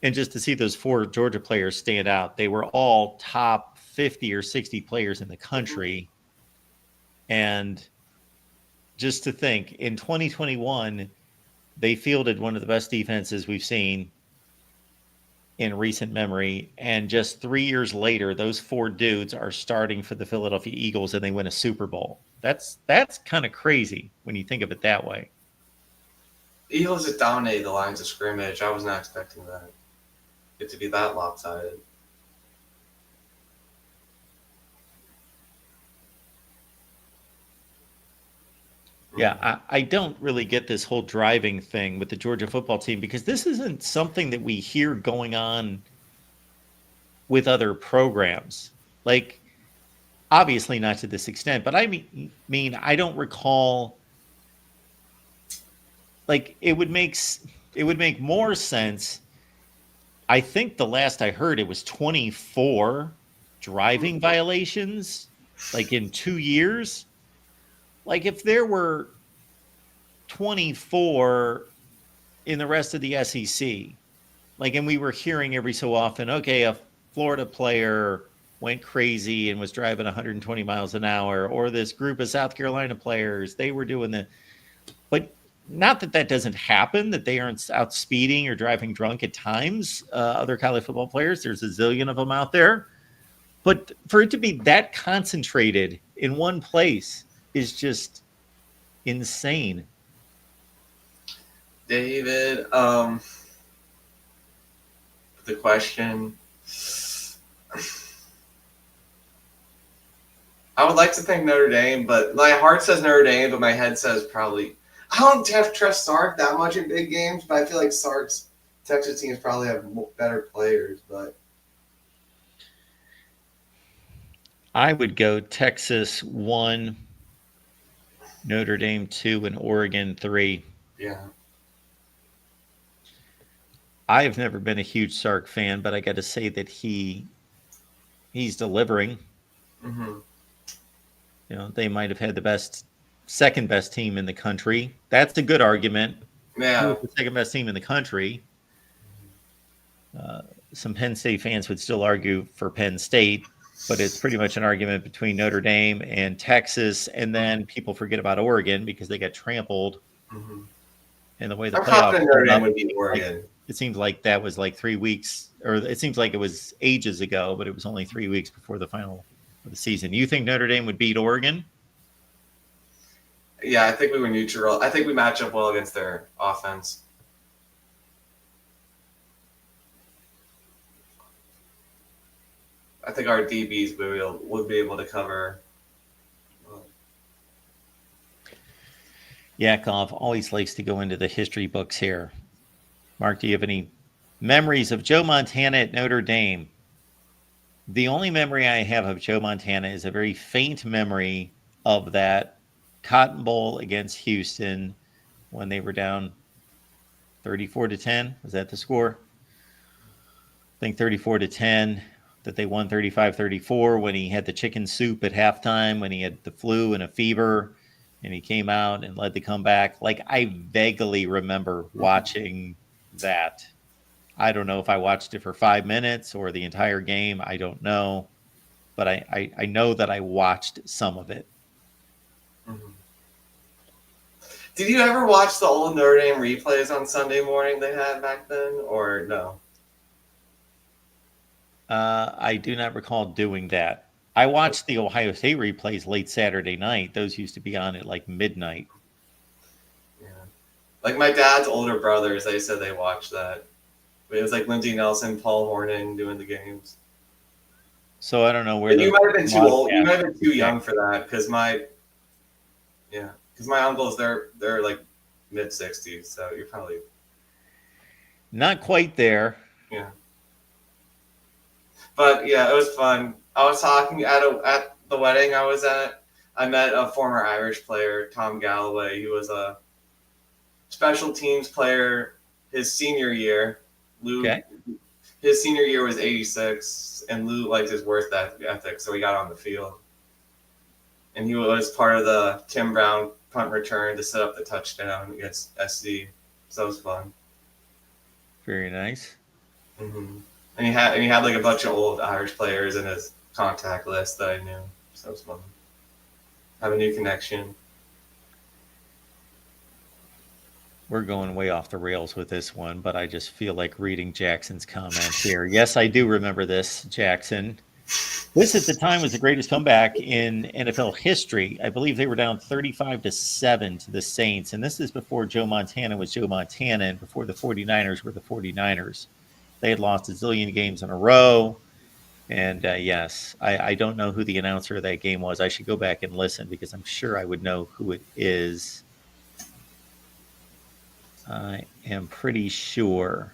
And just to see those 4 Georgia players stand out, they were all top 50 or 60 players in the country. And just to think, in 2021, they fielded one of the best defenses we've seen in recent memory. And just 3 years later, those 4 dudes are starting for the Philadelphia Eagles and they win a Super Bowl. That's kind of crazy when you think of it that way. Eagles just dominated the lines of scrimmage. I was not expecting it to be that lopsided. Yeah, I don't really get this whole driving thing with the Georgia football team because this isn't something that we hear going on with other programs. Like, obviously not to this extent, but I mean, I don't recall. Like, it would make more sense. I think the last I heard it was 24 driving violations, like in 2 years. Like if there were 24 in the rest of the SEC, and we were hearing every so often, okay, a Florida player went crazy and was driving 120 miles an hour, or this group of South Carolina players, they were doing but not that doesn't happen, that they aren't out speeding or driving drunk at times. Other college football players, there's a zillion of them out there. But for it to be that concentrated in one place is just insane. David, the question, I would like to think Notre Dame, but my heart says Notre Dame, but my head says probably. I don't trust Sark that much in big games, but I feel like Sark's Texas teams probably have better players. But I would go Texas 1, Notre Dame 2, and Oregon 3. yeah, I have never been a huge Sark fan, but I got to say that he's delivering. mm-hmm. You know, they might have had the second best team in the country. That's a good argument. Yeah, Who was the second best team in the country? Some Penn State fans would still argue for Penn State, but it's pretty much an argument between Notre Dame and Texas. And then people forget about Oregon because they got trampled. Mm-hmm. And the way the I'm playoff confident Notre Dame would beat Oregon. It seemed like that was like 3 weeks, or it seems like it was ages ago, but it was only 3 weeks before the final of the season. You think Notre Dame would beat Oregon? Yeah, I think we were neutral. I think we match up well against their offense. I think our DBs would be able to cover. Yakov always likes to go into the history books here. Mark, do you have any memories of Joe Montana at Notre Dame? The only memory I have of Joe Montana is a very faint memory of that Cotton Bowl against Houston when they were down 34-10. Was that the score? I think 34-10, that they won 35-34 when he had the chicken soup at halftime, when he had the flu and a fever, and he came out and led the comeback. Like, I vaguely remember watching that. I don't know if I watched it for 5 minutes or the entire game. I don't know. But I know that I watched some of it. Mm-hmm. Did you ever watch the old Notre Dame replays on Sunday morning they had back then, or no? I do not recall doing that. I watched the Ohio State replays late Saturday night. Those used to be on at like midnight. Yeah. Like my dad's older brothers, they said they watched that. It was like Lindsey Nelson, Paul Hornung doing the games. So I don't know where. And you might have been too old. You might have been too young for that because my uncles they're like mid-60s, so you're probably not quite there. Yeah. But yeah, it was fun. I was talking at the wedding I was at. I met a former Irish player, Tom Galloway. He was a special teams player his senior year. His senior year was 86, and Lou liked his work ethic, so he got on the field. And he was part of the Tim Brown punt return to set up the touchdown against SC. So it was fun. Very nice. Mm-hmm. And he had like a bunch of old Irish players in his contact list that I knew. So it was fun. Have a new connection. We're going way off the rails with this one, but I just feel like reading Jackson's comments here. Yes, I do remember this, Jackson. This at the time was the greatest comeback in NFL history. I believe they were down 35-7 to the Saints, and this is before Joe Montana was Joe Montana and before the 49ers were the 49ers. They had lost a zillion games in a row. And yes, I don't know who the announcer of that game was. I should go back and listen because I'm sure I would know who it is. I am pretty sure.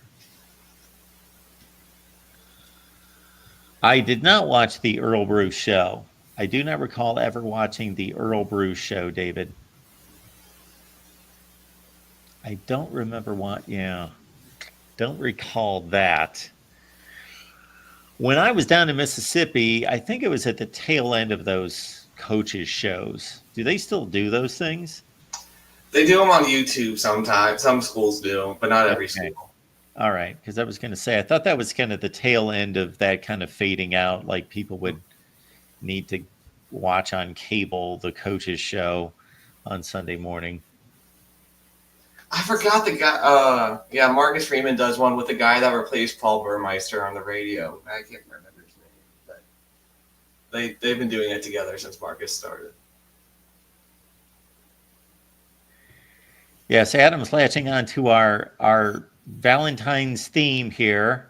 I did not watch the Earl Bruce show. I do not recall ever watching the Earl Bruce show, David. I don't remember what, don't recall that. When I was down in Mississippi, I think it was at the tail end of those coaches shows. Do they still do those things? They do them on YouTube sometimes. Some schools do, but not every school. All right, because I was going to say, I thought that was kind of the tail end of that kind of fading out, like people would need to watch on cable the coaches show on Sunday morning. I forgot the guy. Marcus Freeman does one with the guy that replaced Paul Burmeister on the radio. I can't remember his name, but they've been doing it together since Marcus started. Yes, Adam's latching on to our Valentine's theme here.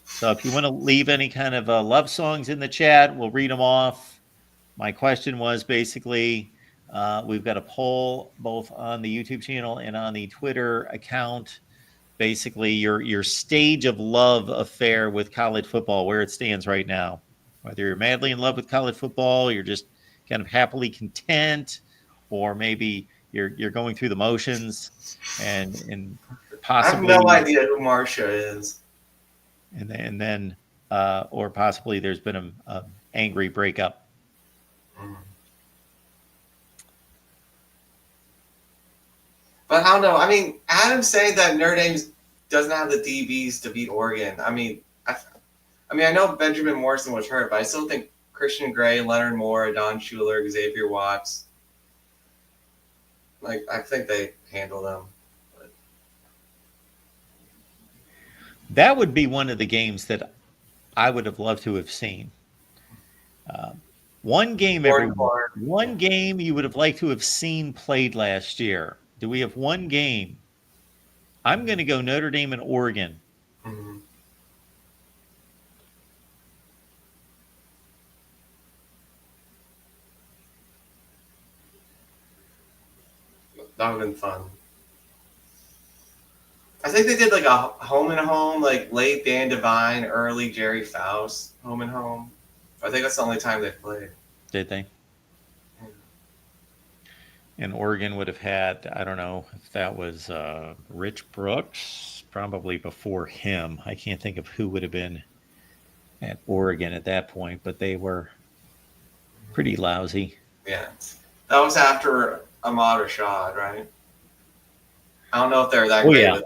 So if you want to leave any kind of love songs in the chat, we'll read them off. My question was basically, we've got a poll both on the YouTube channel and on the Twitter account. Basically, your stage of love affair with college football, where it stands right now. Whether you're madly in love with college football, you're just kind of happily content, or maybe you're going through the motions, and I have possibly no idea who Marcia is. and then or possibly there's been a angry breakup. But I don't know. I mean, Adam's saying that Notre Dame doesn't have the DBs to beat Oregon. I mean, I know Benjamin Morrison was hurt, but I still think Christian Gray, Leonard Moore, Don Schuler, Xavier Watts, I think they handle them. But That would be one of the games that I would have loved to have seen. One game you would have liked to have seen played last year. Do we have one game? I'm going to go Notre Dame and Oregon. mm-hmm. That would have been fun. I think they did like a home and home, like late Dan Devine, early Jerry Faust, home and home. I think that's the only time they played. Did they? And Oregon would have had, I don't know if that was Rich Brooks, probably before him. I can't think of who would have been at Oregon at that point, but they were pretty lousy. Yeah. That was after Ahmad Rashad, right? I don't know if they're that great. Yeah. With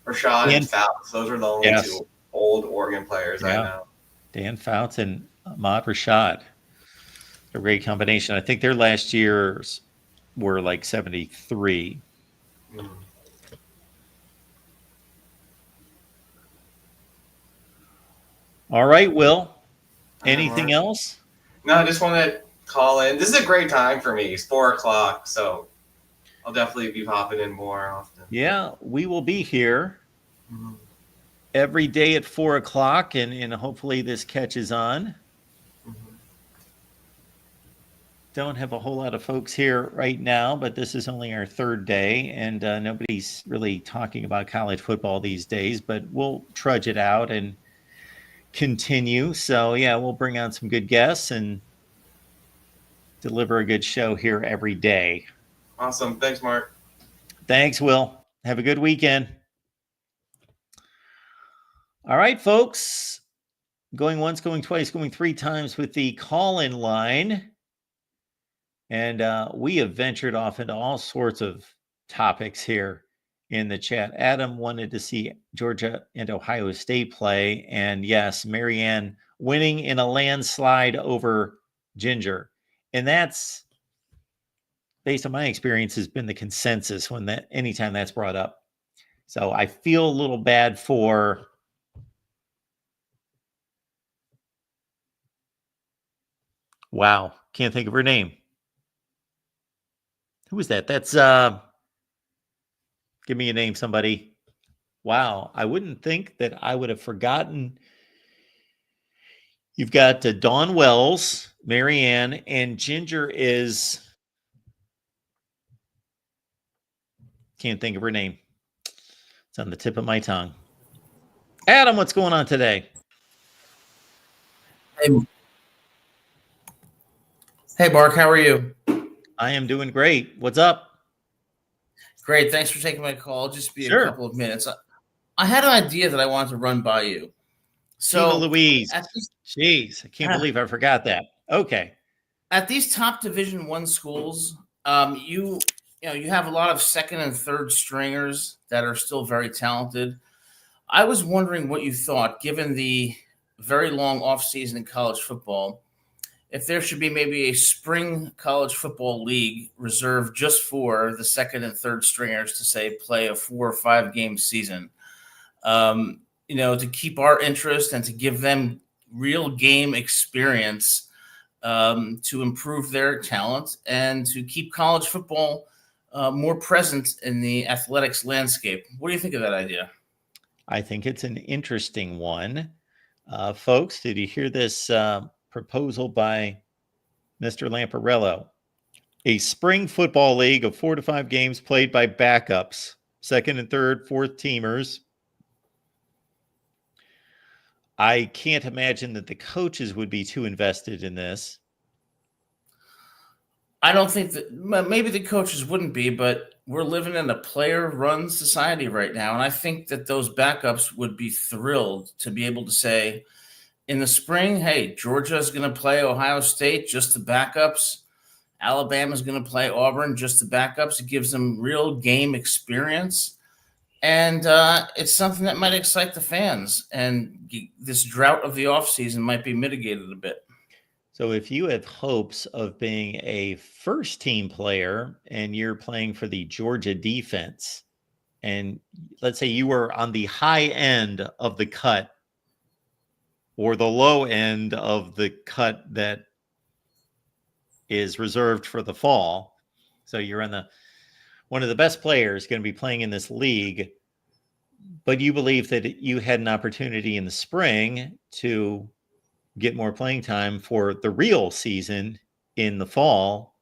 Rashad and Faust. Those are the only two old Oregon players I know. Dan Fouts and Ahmad Rashad. A great combination. I think their last years were like 73. Mm. All right, Will. Anything else? No, I just want to call in. This is a great time for me. It's 4:00, so I'll definitely be popping in more often. Yeah, we will be here every day at 4:00, and hopefully this catches on. Don't have a whole lot of folks here right now, but this is only our third day, and nobody's really talking about college football these days, but we'll trudge it out and continue. So, yeah, we'll bring on some good guests and deliver a good show here every day. Awesome. Thanks, Mark. Thanks, Will. Have a good weekend. All right, folks. Going once, going twice, going three times with the call-in line. And we have ventured off into all sorts of topics here in the chat. Adam wanted to see Georgia and Ohio State play. And yes, Marianne winning in a landslide over Ginger. And that's, based on my experience, has been the consensus anytime that's brought up. So I feel a little bad for wow, can't think of her name. Who is that? That's give me a name, somebody. Wow, I wouldn't think that I would have forgotten. You've got Dawn Wells, Marianne, and Ginger is can't think of her name. It's on the tip of my tongue. Adam, what's going on today? Hey, Mark, how are you? I am doing great. What's up? Great. Thanks for taking my call. Just be a couple of minutes. I had an idea that I wanted to run by you. So, Louise, jeez, I can't believe I forgot that. Okay. At these top Division I schools, you have a lot of second and third stringers that are still very talented. I was wondering what you thought, given the very long offseason in college football, if there should be maybe a spring college football league reserved just for the second and third stringers to, say, play a 4 or 5 game season, to keep our interest and to give them real game experience, to improve their talent and to keep college football more present in the athletics landscape. What do you think of that idea? I think it's an interesting one. Folks, did you hear this proposal by Mr. Lamparello. A spring football league of 4 to 5 games played by backups, second and third, fourth teamers. I can't imagine that the coaches would be too invested in this. I don't think that maybe the coaches wouldn't be, but we're living in a player-run society right now. And I think that those backups would be thrilled to be able to say in the spring, hey, Georgia's going to play Ohio State, just the backups. Alabama's going to play Auburn, just the backups. It gives them real game experience. And it's something that might excite the fans. And this drought of the offseason might be mitigated a bit. So if you have hopes of being a first-team player and you're playing for the Georgia defense, and let's say you were on the high end of the cut or the low end of the cut that is reserved for the fall, so you're on one of the best players going to be playing in this league, but you believe that you had an opportunity in the spring to get more playing time for the real season in the fall,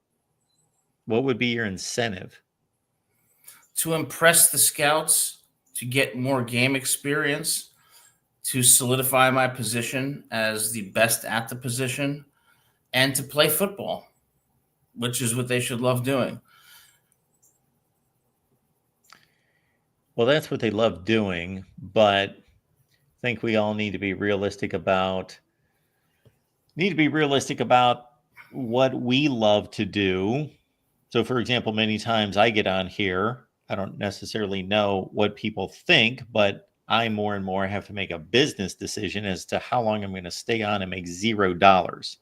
what would be your incentive? To impress the scouts, to get more game experience, to solidify my position as the best at the position, and to play football, which is what they should love doing. Well, that's what they love doing, but I think we all need to be realistic about what we love to do. So, for example, many times I get on here, I don't necessarily know what people think, but I more and more have to make a business decision as to how long I'm going to stay on and make $0.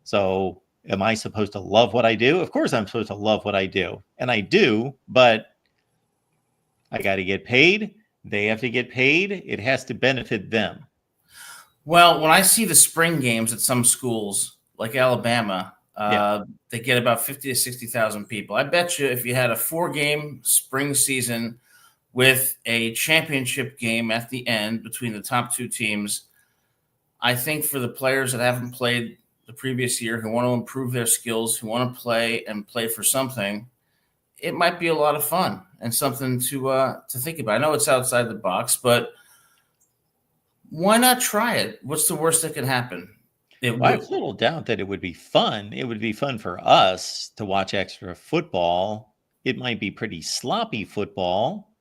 So am I supposed to love what I do? Of course I'm supposed to love what I do. And I do, but I got to get paid. They have to get paid. It has to benefit them. Well, when I see the spring games at some schools like Alabama, they get about 50 to 60,000 people. I bet you if you had a 4-game spring season with a championship game at the end between the top 2 teams, I think for the players that haven't played the previous year, who want to improve their skills, who want to play for something, it might be a lot of fun and something to think about. I know it's outside the box, but why not try it? What's the worst that can happen? I have little doubt that it would be fun. It would be fun for us to watch extra football. It might be pretty sloppy football.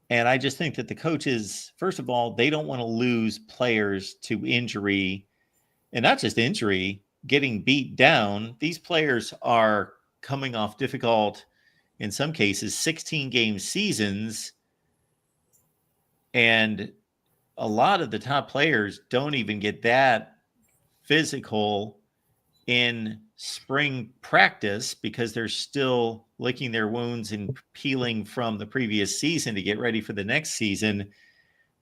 And I just think that the coaches, first of all, they don't want to lose players to injury, and not just injury, getting beat down. These players are coming off difficult, in some cases, 16-game seasons. And a lot of the top players don't even get that physical in spring practice because they're still licking their wounds and peeling from the previous season to get ready for the next season,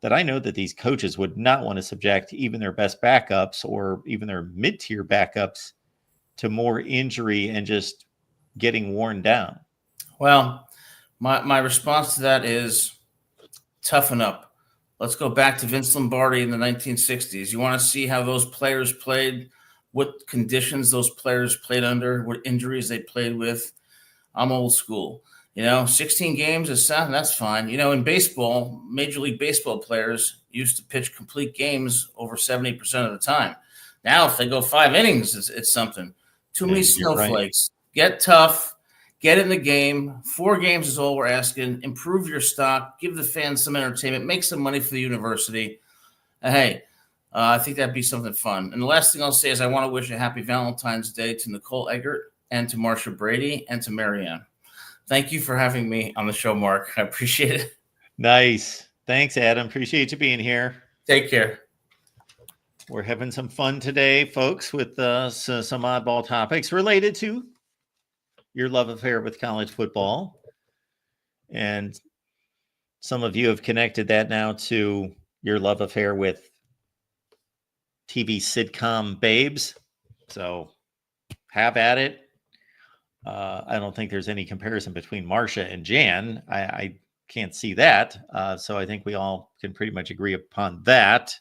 that I know that these coaches would not want to subject even their best backups or even their mid-tier backups to more injury and just getting worn down. Well, my response to that is toughen up. Let's go back to Vince Lombardi in the 1960s. You want to see how those players played, what conditions those players played under, what injuries they played with. I'm old school. 16 games is sound, that's fine. In baseball, Major League Baseball players used to pitch complete games over 70% of the time. Now, if they go 5 innings, it's something. Too many snowflakes. Right. Get tough. Get in the game. 4 games is all we're asking. Improve your stock. Give the fans some entertainment. Make some money for the university. Hey, I think that'd be something fun. And the last thing I'll say is I want to wish a happy Valentine's Day to Nicole Eggert and to Marsha Brady and to Marianne. Thank you for having me on the show, Mark. I appreciate it. Nice. Thanks, Adam. Appreciate you being here. Take care. We're having some fun today, folks, with some oddball topics related to your love affair with college football. And some of you have connected that now to your love affair with TV sitcom babes. So have at it. I don't think there's any comparison between Marsha and Jan. I can't see that. So I think we all can pretty much agree upon that.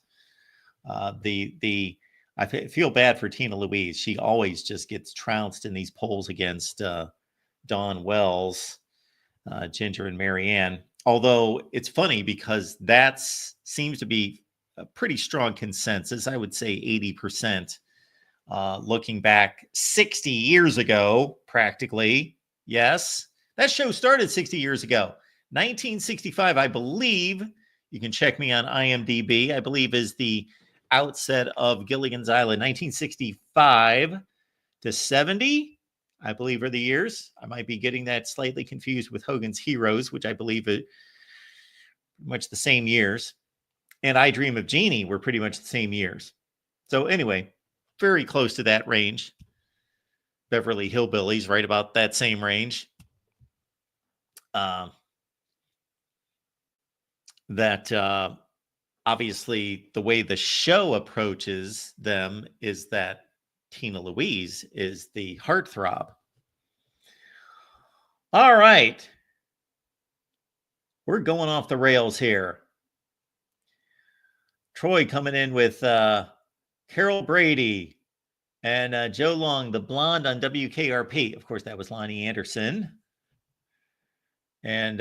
The I feel bad for Tina Louise. She always just gets trounced in these polls against Dawn Wells, Ginger, and Marianne. Although it's funny because that seems to be a pretty strong consensus. I would say 80%. Looking back 60 years ago, practically. Yes, that show started 60 years ago. 1965, I believe. You can check me on IMDb. I believe is the outset of Gilligan's Island. 1965 to 70, I believe, are the years. I might be getting that slightly confused with Hogan's Heroes, which I believe are much the same years. And I Dream of Jeannie were pretty much the same years. So anyway, very close to that range. Beverly Hillbillies, right about that same range. Obviously the way the show approaches them is that Tina Louise is the heartthrob. All right. We're going off the rails here. Troy coming in with Carol Brady and Joe Long, the blonde on WKRP. Of course, that was Lonnie Anderson. And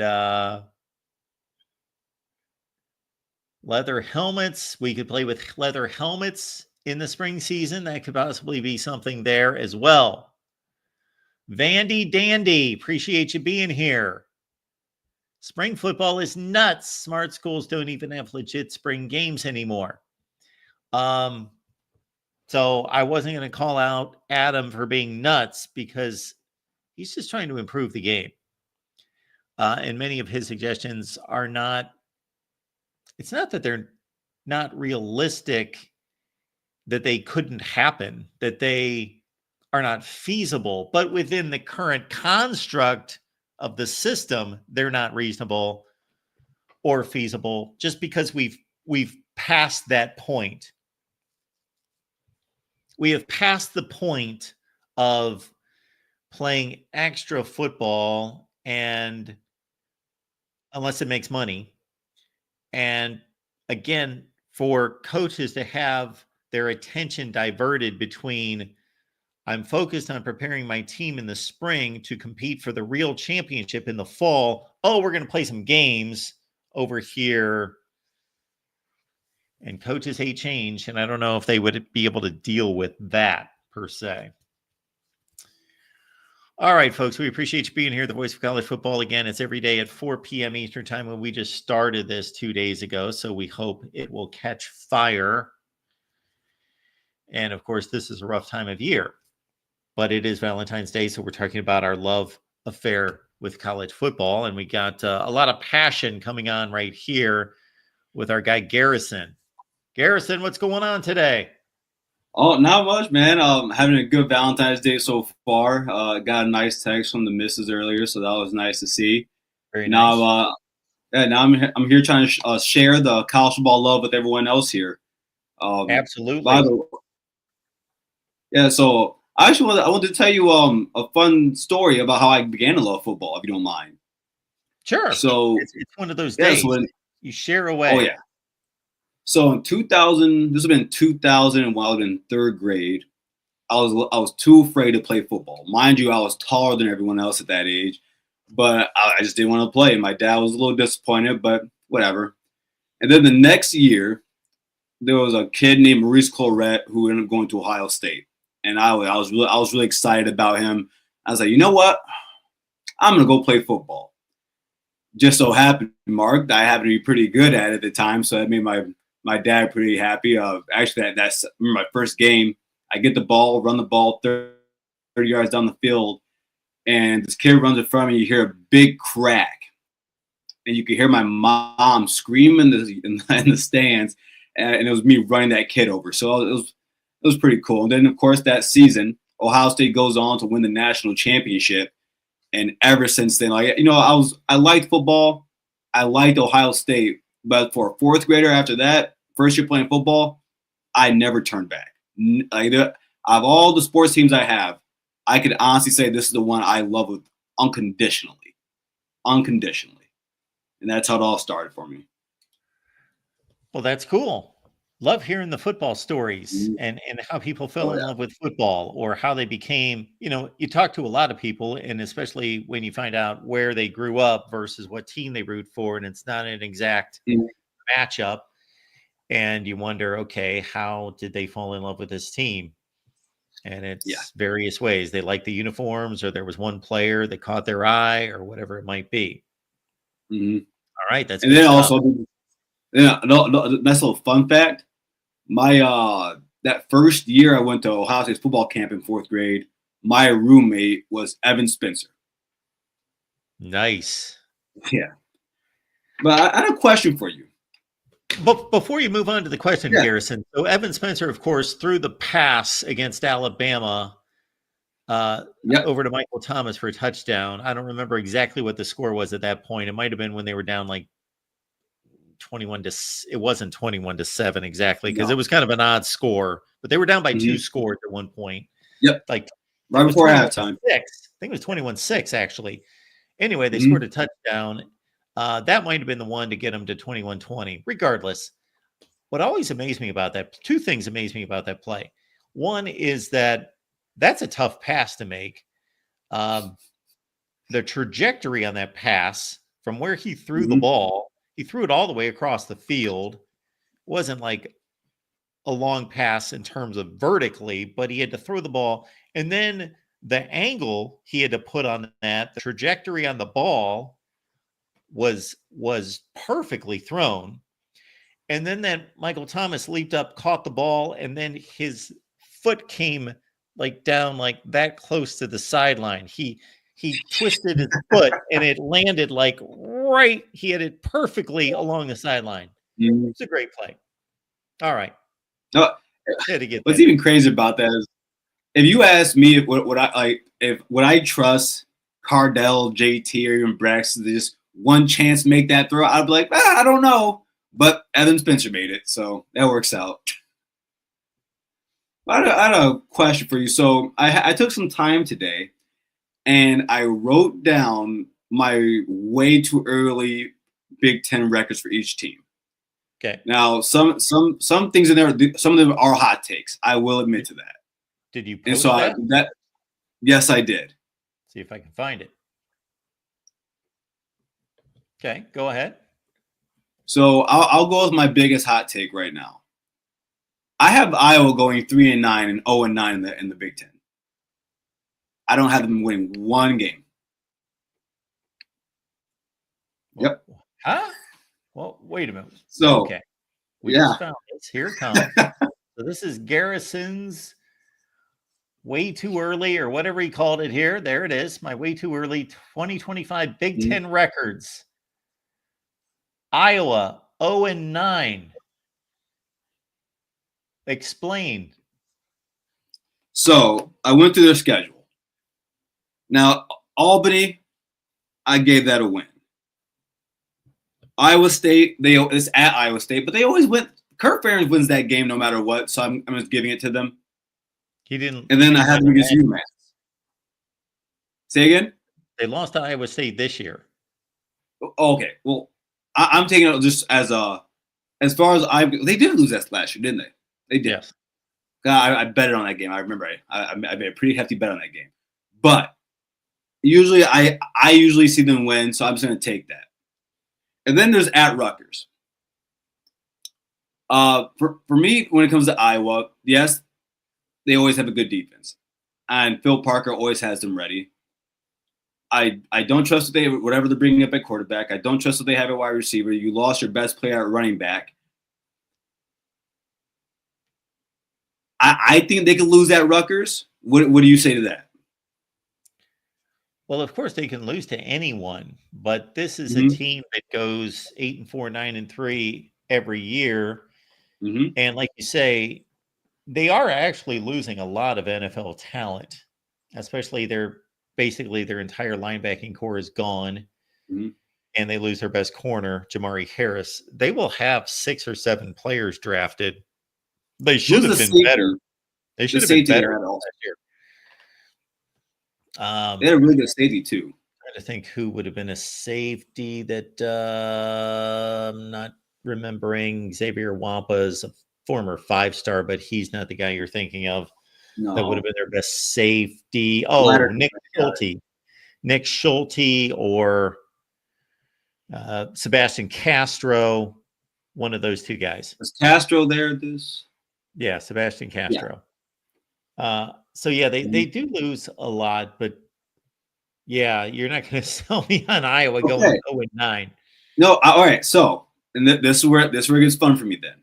leather helmets. We could play with leather helmets in the spring season. That could possibly be something there as well. Vandy Dandy, appreciate you being here. Spring football is nuts. Smart schools don't even have legit spring games anymore. So I wasn't going to call out Adam for being nuts because he's just trying to improve the game. And many of his suggestions are not, it's not that they're not realistic, that they couldn't happen, that they are not feasible, but within the current construct of the system, they're not reasonable or feasible just because we've passed that point. We have passed the point of playing extra football, and unless it makes money, and again, for coaches to have their attention diverted between I'm focused on preparing my team in the spring to compete for the real championship in the fall. Oh, we're going to play some games over here. And coaches hate change, and I don't know if they would be able to deal with that per se. All right, folks, we appreciate you being here. The Voice of College Football, again, it's every day at 4 p.m. Eastern Time when we just started this 2 days ago, so we hope it will catch fire. And, of course, this is a rough time of year, but it is Valentine's Day, so we're talking about our love affair with college football, and we got a lot of passion coming on right here with our guy Garrison. Garrison, what's going on today? Oh, not much, man. Having a good Valentine's Day so far. Got a nice text from the missus earlier, so that was nice to see. Very nice. Now I'm here trying to share the college football love with everyone else here. Absolutely. So I want to tell you a fun story about how I began to love football, if you don't mind. Sure. So it's one of those days you share away. Oh yeah. So in 2000, this would have been 2000 while I was in third grade. I was too afraid to play football. Mind you, I was taller than everyone else at that age, but I just didn't want to play. My dad was a little disappointed, but whatever. And then the next year, there was a kid named Maurice Clarett who ended up going to Ohio State, and I was really excited about him. I was like, you know what? I'm gonna go play football. Just so happened, Mark, I happened to be pretty good at it at the time, so that made my dad pretty happy. Actually, that's my first game. I get the ball, run the ball 30 yards down the field, and this kid runs in front of me. You hear a big crack, and you can hear my mom scream in the stands, and it was me running that kid over. So it was pretty cool. And then, of course, that season, Ohio State goes on to win the national championship, and ever since then, I liked football. I liked Ohio State, but for a fourth grader after that, first year playing football, I never turned back. Of all the sports teams I have, I could honestly say this is the one I love with unconditionally. And that's how it all started for me. Well, that's cool. Love hearing the football stories Mhm. and how people fell Oh in yeah. love with football or how they became, you talk to a lot of people, and especially when you find out where they grew up versus what team they root for, and it's not an exact Mhm. matchup. And you wonder, okay, how did they fall in love with this team? And Yeah. it's various ways. They like the uniforms, or there was one player that caught their eye, or whatever it might be. hmm All right, that's And good then stuff. also, yeah, no, that's a little fun fact. My that first year I went to Ohio State's football camp in 4th grade, my roommate was Evan Spencer. Nice. Yeah. But I had a question for you. But before you move on to the question, Yeah. Garrison, so Evan Spencer, of course, threw the pass against Alabama Yep. over to Michael Thomas for a touchdown. I don't remember exactly what the score was at that point. It might have been when they were down like 21 to, it wasn't 21-7 exactly, because No. it was kind of an odd score, but they were down by Mhm. 2 scores at one point. Yep. Like, I think Right it was before 21-6. halftime. I think it was 21-6 actually. Anyway, they Mhm. scored a touchdown. That might have been the one to get them to 21-20. Regardless, what always amazed me about that, two things amaze me about that play. One is that that's a tough pass to make. The trajectory on that pass from where he threw the Mhm. ball, he threw it all the way across the field. Wasn't like a long pass in terms of vertically, but he had to throw the ball. And then the angle he had to put on that, the trajectory on the ball was perfectly thrown. And then that Michael Thomas leaped up, caught the ball, and then his foot came like down like that close to the sideline. He twisted his foot and it landed like right. He had it perfectly along the sideline. Mhm. It's a great play. All right. No, Had to get what's that in. even crazy about that is, if you ask me if would I like if would I trust Cardell, JT, or even Braxton to just one chance make that throw, I'd be like, I don't know. But Evan Spencer made it, so that works out. I had a question for you. So I took some time today and I wrote down my way too early Big Ten records for each team. Okay. Now, some things in there, some of them are hot takes. I will admit to that. Did you And post so that? yes, I did. See if I can find it. Okay, go ahead. So I'll go with my biggest hot take right now. I have Iowa going 3-9 and 0-9 in the Big Ten. I don't have them winning one game. Yep. Huh? Well, wait a minute. So Okay. We yeah. just found this. Here it comes. So this is Garrison's way too early, or whatever he called it here. There it is. My way too early 2025 Big Mhm. Ten records. Iowa 0-9. Explain. So I went through their schedule. Now, Albany, I gave that a win. Iowa State, it's at Iowa State, but they always win. Kirk Ferentz wins that game no matter what, so I'm just giving it to them. He didn't. And then he I didn't had win them against the UMass. Say again? They lost to Iowa State this year. Okay, well, I'm taking it just as far as they did lose that last year, didn't they? They did. Yes. I bet it on that game. I remember I made a pretty hefty bet on that game. But usually I usually see them win, so I'm just going to take that. And then there's at Rutgers. For me, when it comes to Iowa, yes, they always have a good defense, and Phil Parker always has them ready. I don't trust that whatever they're bringing up at quarterback. I don't trust that they have a wide receiver. You lost your best player at running back. I think they could lose at Rutgers. What do you say to that? Well, of course they can lose to anyone, but this is Mhm. a team that goes 8-4, 9-3 every year. Mm-hmm. And like you say, they are actually losing a lot of NFL talent, especially basically their entire linebacking core is gone. Mhm. And they lose their best corner, Jamari Harris. They will have 6 or 7 players drafted. They should have been better. They should have been better last year. They had a really good safety too. Trying to think who would have been a safety that I'm not remembering. Xavier Wampa's former 5-star, but he's not the guy you're thinking of. No. That would have been their best safety. Oh, Ladder- Nick Schulte or Sebastian Castro, one of those two guys. Was Castro there at this? Yeah, Sebastian Castro. So yeah, they do lose a lot, but yeah, you're not going to sell me on Iowa going 0-9. No, all right. So, and this is where it gets fun for me. Then,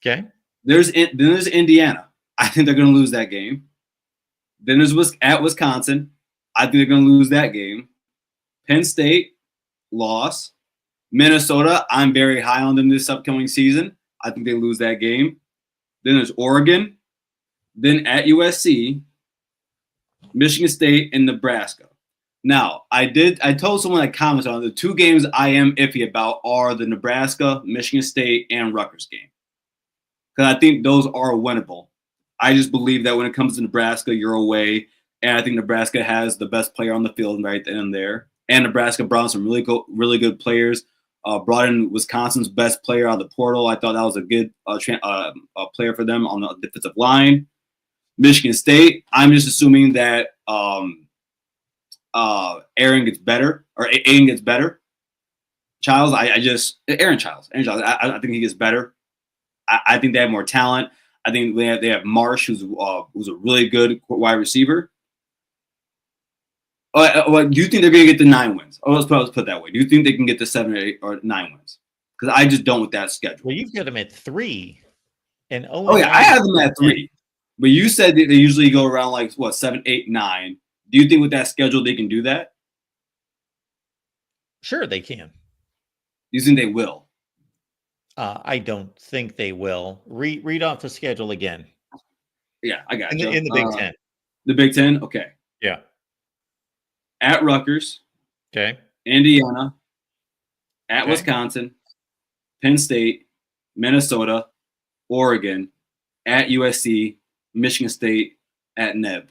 Okay, there's Indiana. I think they're going to lose that game. Then there's at Wisconsin. I think they're going to lose that game. Penn State, loss. Minnesota, I'm very high on them this upcoming season. I think they lose that game. Then there's Oregon. Then at USC, Michigan State, and Nebraska. Now, I told someone that commented on the two games I am iffy about are the Nebraska, Michigan State, and Rutgers game. Because I think those are winnable. I just believe that when it comes to Nebraska, you're away. And I think Nebraska has the best player on the field right then and there. And Nebraska brought in some really good players. Brought in Wisconsin's best player out of the portal. I thought that was a good player for them on the defensive line. Michigan State, I'm just assuming that Aaron gets better, or Aiden gets better. Aaron Childs. I think he gets better. I think they have more talent. I think they have Marsh, who's a really good wide receiver. Do you think they're going to get the 9 wins? Let's put it that way. Do you think they can get the 7 or 8 or 9 wins? Because I just don't with that schedule. well, you've got them at 3 and 0. Oh yeah, I have them at 3. But you said that they usually go around like 7, 8, 9. Do you think with that schedule they can do that? Sure, they can. You think they will? I don't think they will. Read off the schedule again. Yeah, I got In you. the Big Ten. The Big Ten? Okay. Yeah. At Rutgers, Okay. Indiana, at Okay. Wisconsin, Penn State, Minnesota, Oregon, at USC, Michigan State, at Neb.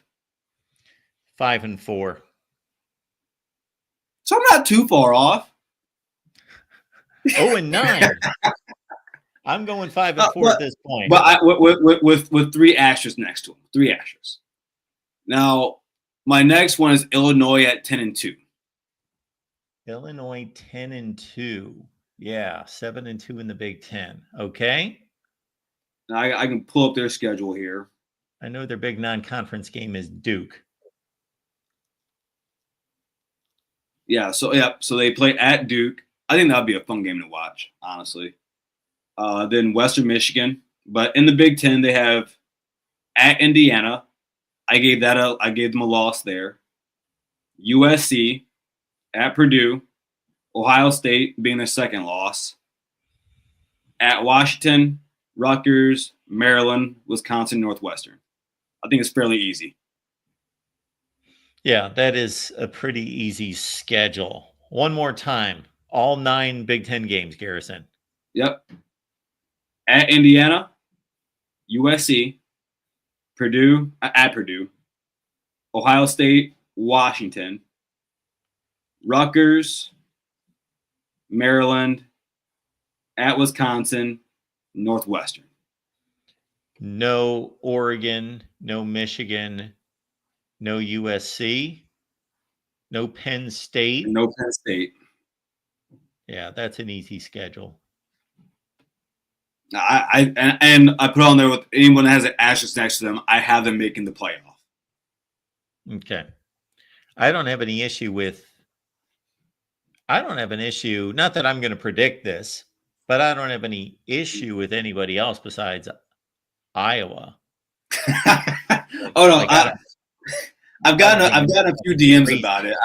5-4. So I'm not too far off. 0-9. I'm going 5-4 at this point. But with 3 asterisks next to them. 3 asterisks. Now, my next one is Illinois at 10-2. Illinois 10-2. Yeah, 7-2 in the Big Ten. Okay. Now I can pull up their schedule here. I know their big non-conference game is Duke. Yeah, so they play at Duke. I think that'd be a fun game to watch, honestly. Then Western Michigan, but in the Big Ten they have at Indiana. I gave them a loss there. USC, at Purdue, Ohio State being their second loss. At Washington, Rutgers, Maryland, Wisconsin, Northwestern. I think it's fairly easy. Yeah, that is a pretty easy schedule. One more time. All 9 Big Ten games, Garrison. Yep. At Indiana, USC, Purdue, Ohio State, Washington, Rutgers, Maryland, at Wisconsin, Northwestern. No Oregon, no Michigan, no USC, no Penn State. No Penn State. Yeah, that's an easy schedule. I put on there with anyone that has an asterisk next to them, I have them making the playoff. Okay. I don't have an issue, not that I'm going to predict this, but I don't have any issue with anybody else besides Iowa. Oh no, I've gotten a few DMs about it.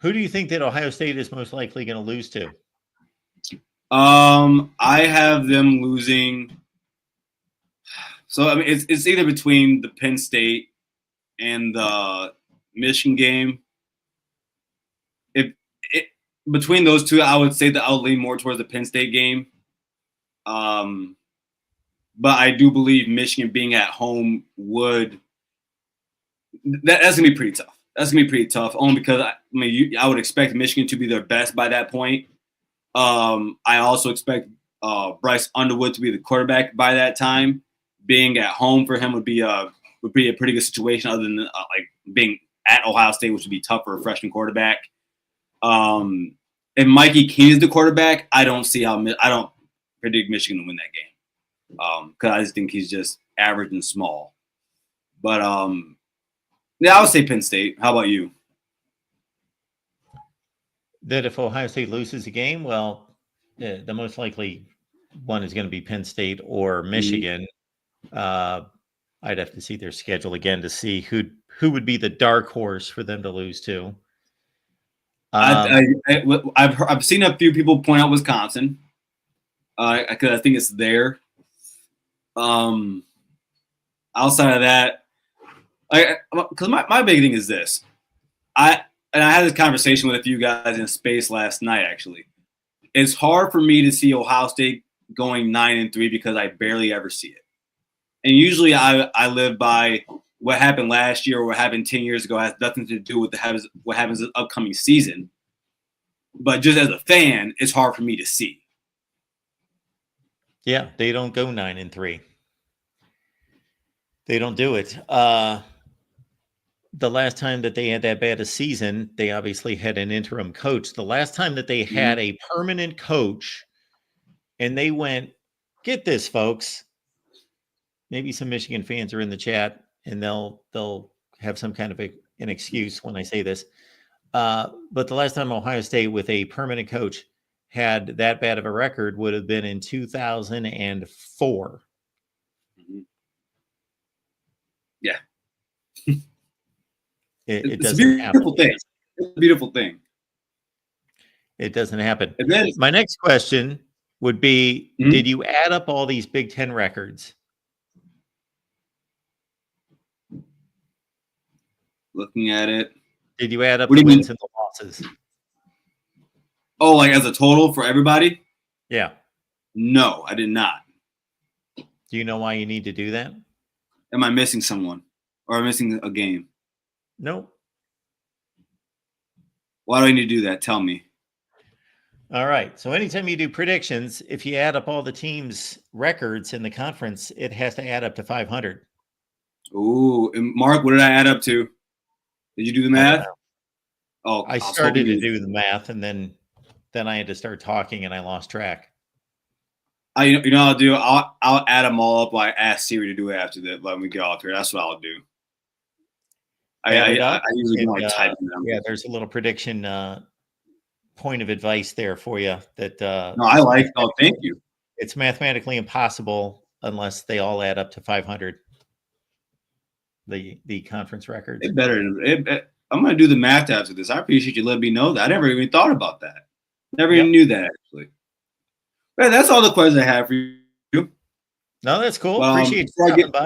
Who do you think that Ohio State is most likely going to lose to? I have them losing. So I mean, it's either between the Penn State and the Michigan game. Between those two, I would say that I'll lean more towards the Penn State game. But I do believe Michigan being at home that's gonna be pretty tough. That's gonna be pretty tough, only because I would expect Michigan to be their best by that point. I also expect Bryce Underwood to be the quarterback by that time. Being at home for him would be a pretty good situation. Other than like being at Ohio State, which would be tough for a freshman quarterback. If Mikey Keene is the quarterback, I don't predict Michigan to win that game because I just think he's just average and small. But yeah, I would say Penn State. How about you? That if Ohio State loses a game, well, the most likely one is going to be Penn State or Michigan. I'd have to see their schedule again to see who would be the dark horse for them to lose to. I've seen a few people point out Wisconsin because I think it's there. Outside of that, because my big thing is this, I had this conversation with a few guys in space last night. Actually, it's hard for me to see Ohio State going 9-3 because I barely ever see it. And usually I live by what happened last year or what happened 10 years ago has nothing to do with what happens this upcoming season. But just as a fan, it's hard for me to see. Yeah, they don't go 9-3. They don't do it. The last time that they had that bad a season, they obviously had an interim coach. The last time that they had a permanent coach and they went, get this, folks. Maybe some Michigan fans are in the chat and they'll have some kind of an excuse when I say this. But the last time Ohio State with a permanent coach had that bad of a record would have been in 2004. Yeah. It it's doesn't happen. It's a beautiful thing. It doesn't happen. And then, my next question would be, did you add up all these Big Ten records? Looking at it. Did you add up the wins and the losses? Oh, like as a total for everybody? Yeah. No, I did not. Do you know why you need to do that? Am I missing someone? Or am I missing a game? Nope. Why do I need to do that? Tell me. All right. So anytime you do predictions, if you add up all the teams' records in the conference, it has to add up to 500. Ooh, and Mark, what did I add up to? Did you do the math? Oh, I started to do the math, and then I had to start talking, and I lost track. You know what I'll do? I'll add them all up. While I ask Siri to do it after that. When we get off here, that's what I'll do. I usually like type them. Yeah, there's a little prediction point of advice there for you. That no, I like. Oh, thank you. It's mathematically impossible unless they all add up to 500. The conference records. I'm going to do the math after this. I appreciate you letting me know that. I never even thought about that. Never even knew that, actually. But that's all the questions I have for you. No, that's cool. Appreciate you stopping by.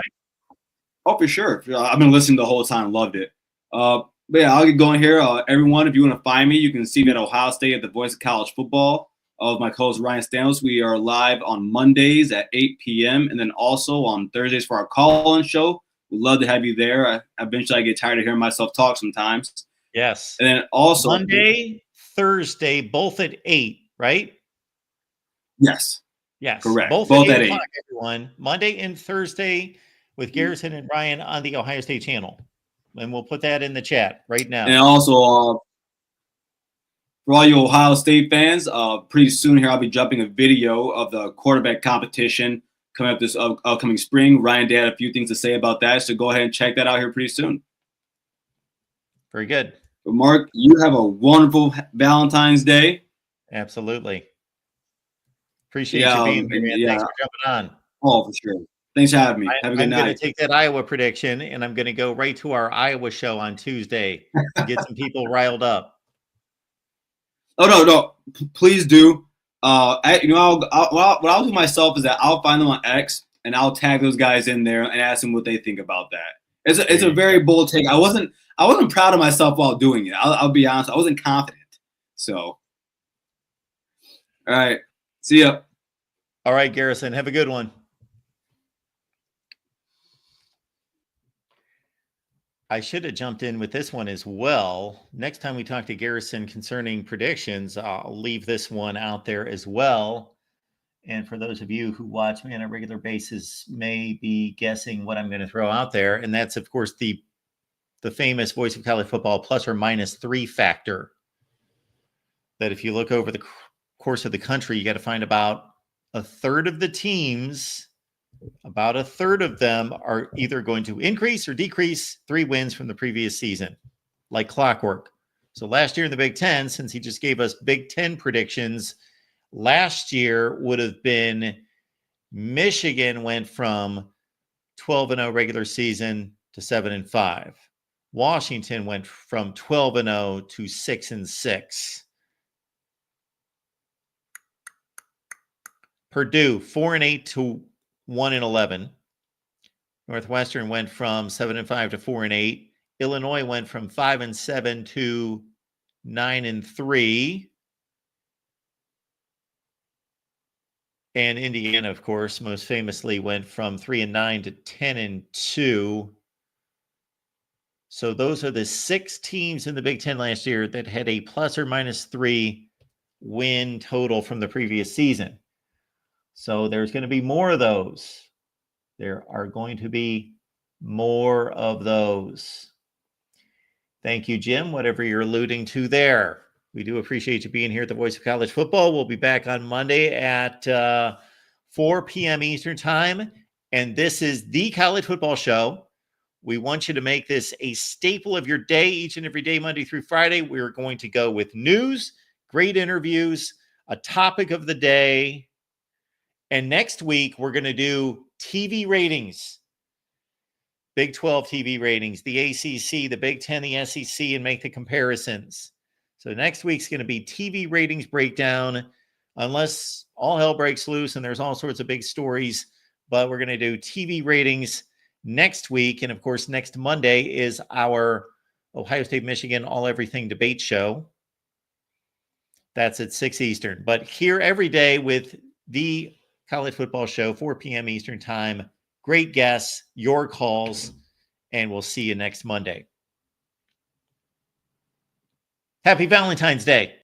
Oh, for sure. I've been listening the whole time. Loved it. But yeah, I'll get going here. Everyone, if you want to find me, you can see me at Ohio State at the Voice of College Football. With my co-host Ryan Stanos. We are live on Mondays at 8 p.m. and then also on Thursdays for our call-in show. We'd love to have you there. Eventually, I get tired of hearing myself talk sometimes. Yes. And then also Monday, Thursday, both at 8, right? Yes. Yes. Correct. Both at 8. Everyone. Monday and Thursday with Garrison and Ryan on the Ohio State channel. And we'll put that in the chat right now. And also, for all you Ohio State fans, pretty soon here I'll be jumping a video of the quarterback competition coming up this upcoming spring. Ryan Day had a few things to say about that, so go ahead and check that out here pretty soon. Very good. But Mark, you have a wonderful Valentine's Day. Absolutely. Appreciate you being here, man. Thanks for jumping on. Oh, for sure. Thanks for having me. Have a good night. I'm going to take that Iowa prediction, and I'm going to go right to our Iowa show on Tuesday and get some people riled up. Oh, no. Please do. What I'll do myself is that I'll find them on X and I'll tag those guys in there and ask them what they think about that. It's a very bold take. I wasn't proud of myself while doing it. I'll be honest. I wasn't confident. So, all right. See ya. All right, Garrison. Have a good one. I should have jumped in with this one as well. Next time we talk to Garrison concerning predictions, I'll leave this one out there as well. And for those of you who watch me on a regular basis may be guessing what I'm going to throw out there. And that's, of course, the famous Voice of College Football plus or minus 3 factor. That if you look over the course of the country, you got to find about a third of the teams, about a third of them are either going to increase or decrease 3 wins from the previous season, like clockwork. So last year in the Big Ten, since he just gave us Big Ten predictions, last year would have been Michigan went from 12-0 regular season to 7-5. Washington went from 12-0 to 6-6. Purdue 4-8 to 1-11. Northwestern went from 7-5 to 4-8. Illinois went from 5-7 to 9-3. And Indiana, of course, most famously went from 3-9 to 10-2. So those are the 6 teams in the Big Ten last year that had a plus or minus 3 win total from the previous season. So there's going to be more of those. There are going to be more of those. Thank you, Jim, whatever you're alluding to there. We do appreciate you being here at the Voice of College Football. We'll be back on Monday at 4 p.m. Eastern Time. And this is the College Football Show. We want you to make this a staple of your day each and every day, Monday through Friday. We're going to go with news, great interviews, a topic of the day. And next week, we're going to do TV ratings. Big 12 TV ratings, the ACC, the Big 10, the SEC, and make the comparisons. So next week's going to be TV ratings breakdown, unless all hell breaks loose and there's all sorts of big stories. But we're going to do TV ratings next week. And of course, next Monday is our Ohio State, Michigan, all everything debate show. That's at 6 Eastern. But here every day with the College Football Show, 4 p.m. Eastern Time. Great guests, your calls, and we'll see you next Monday. Happy Valentine's Day.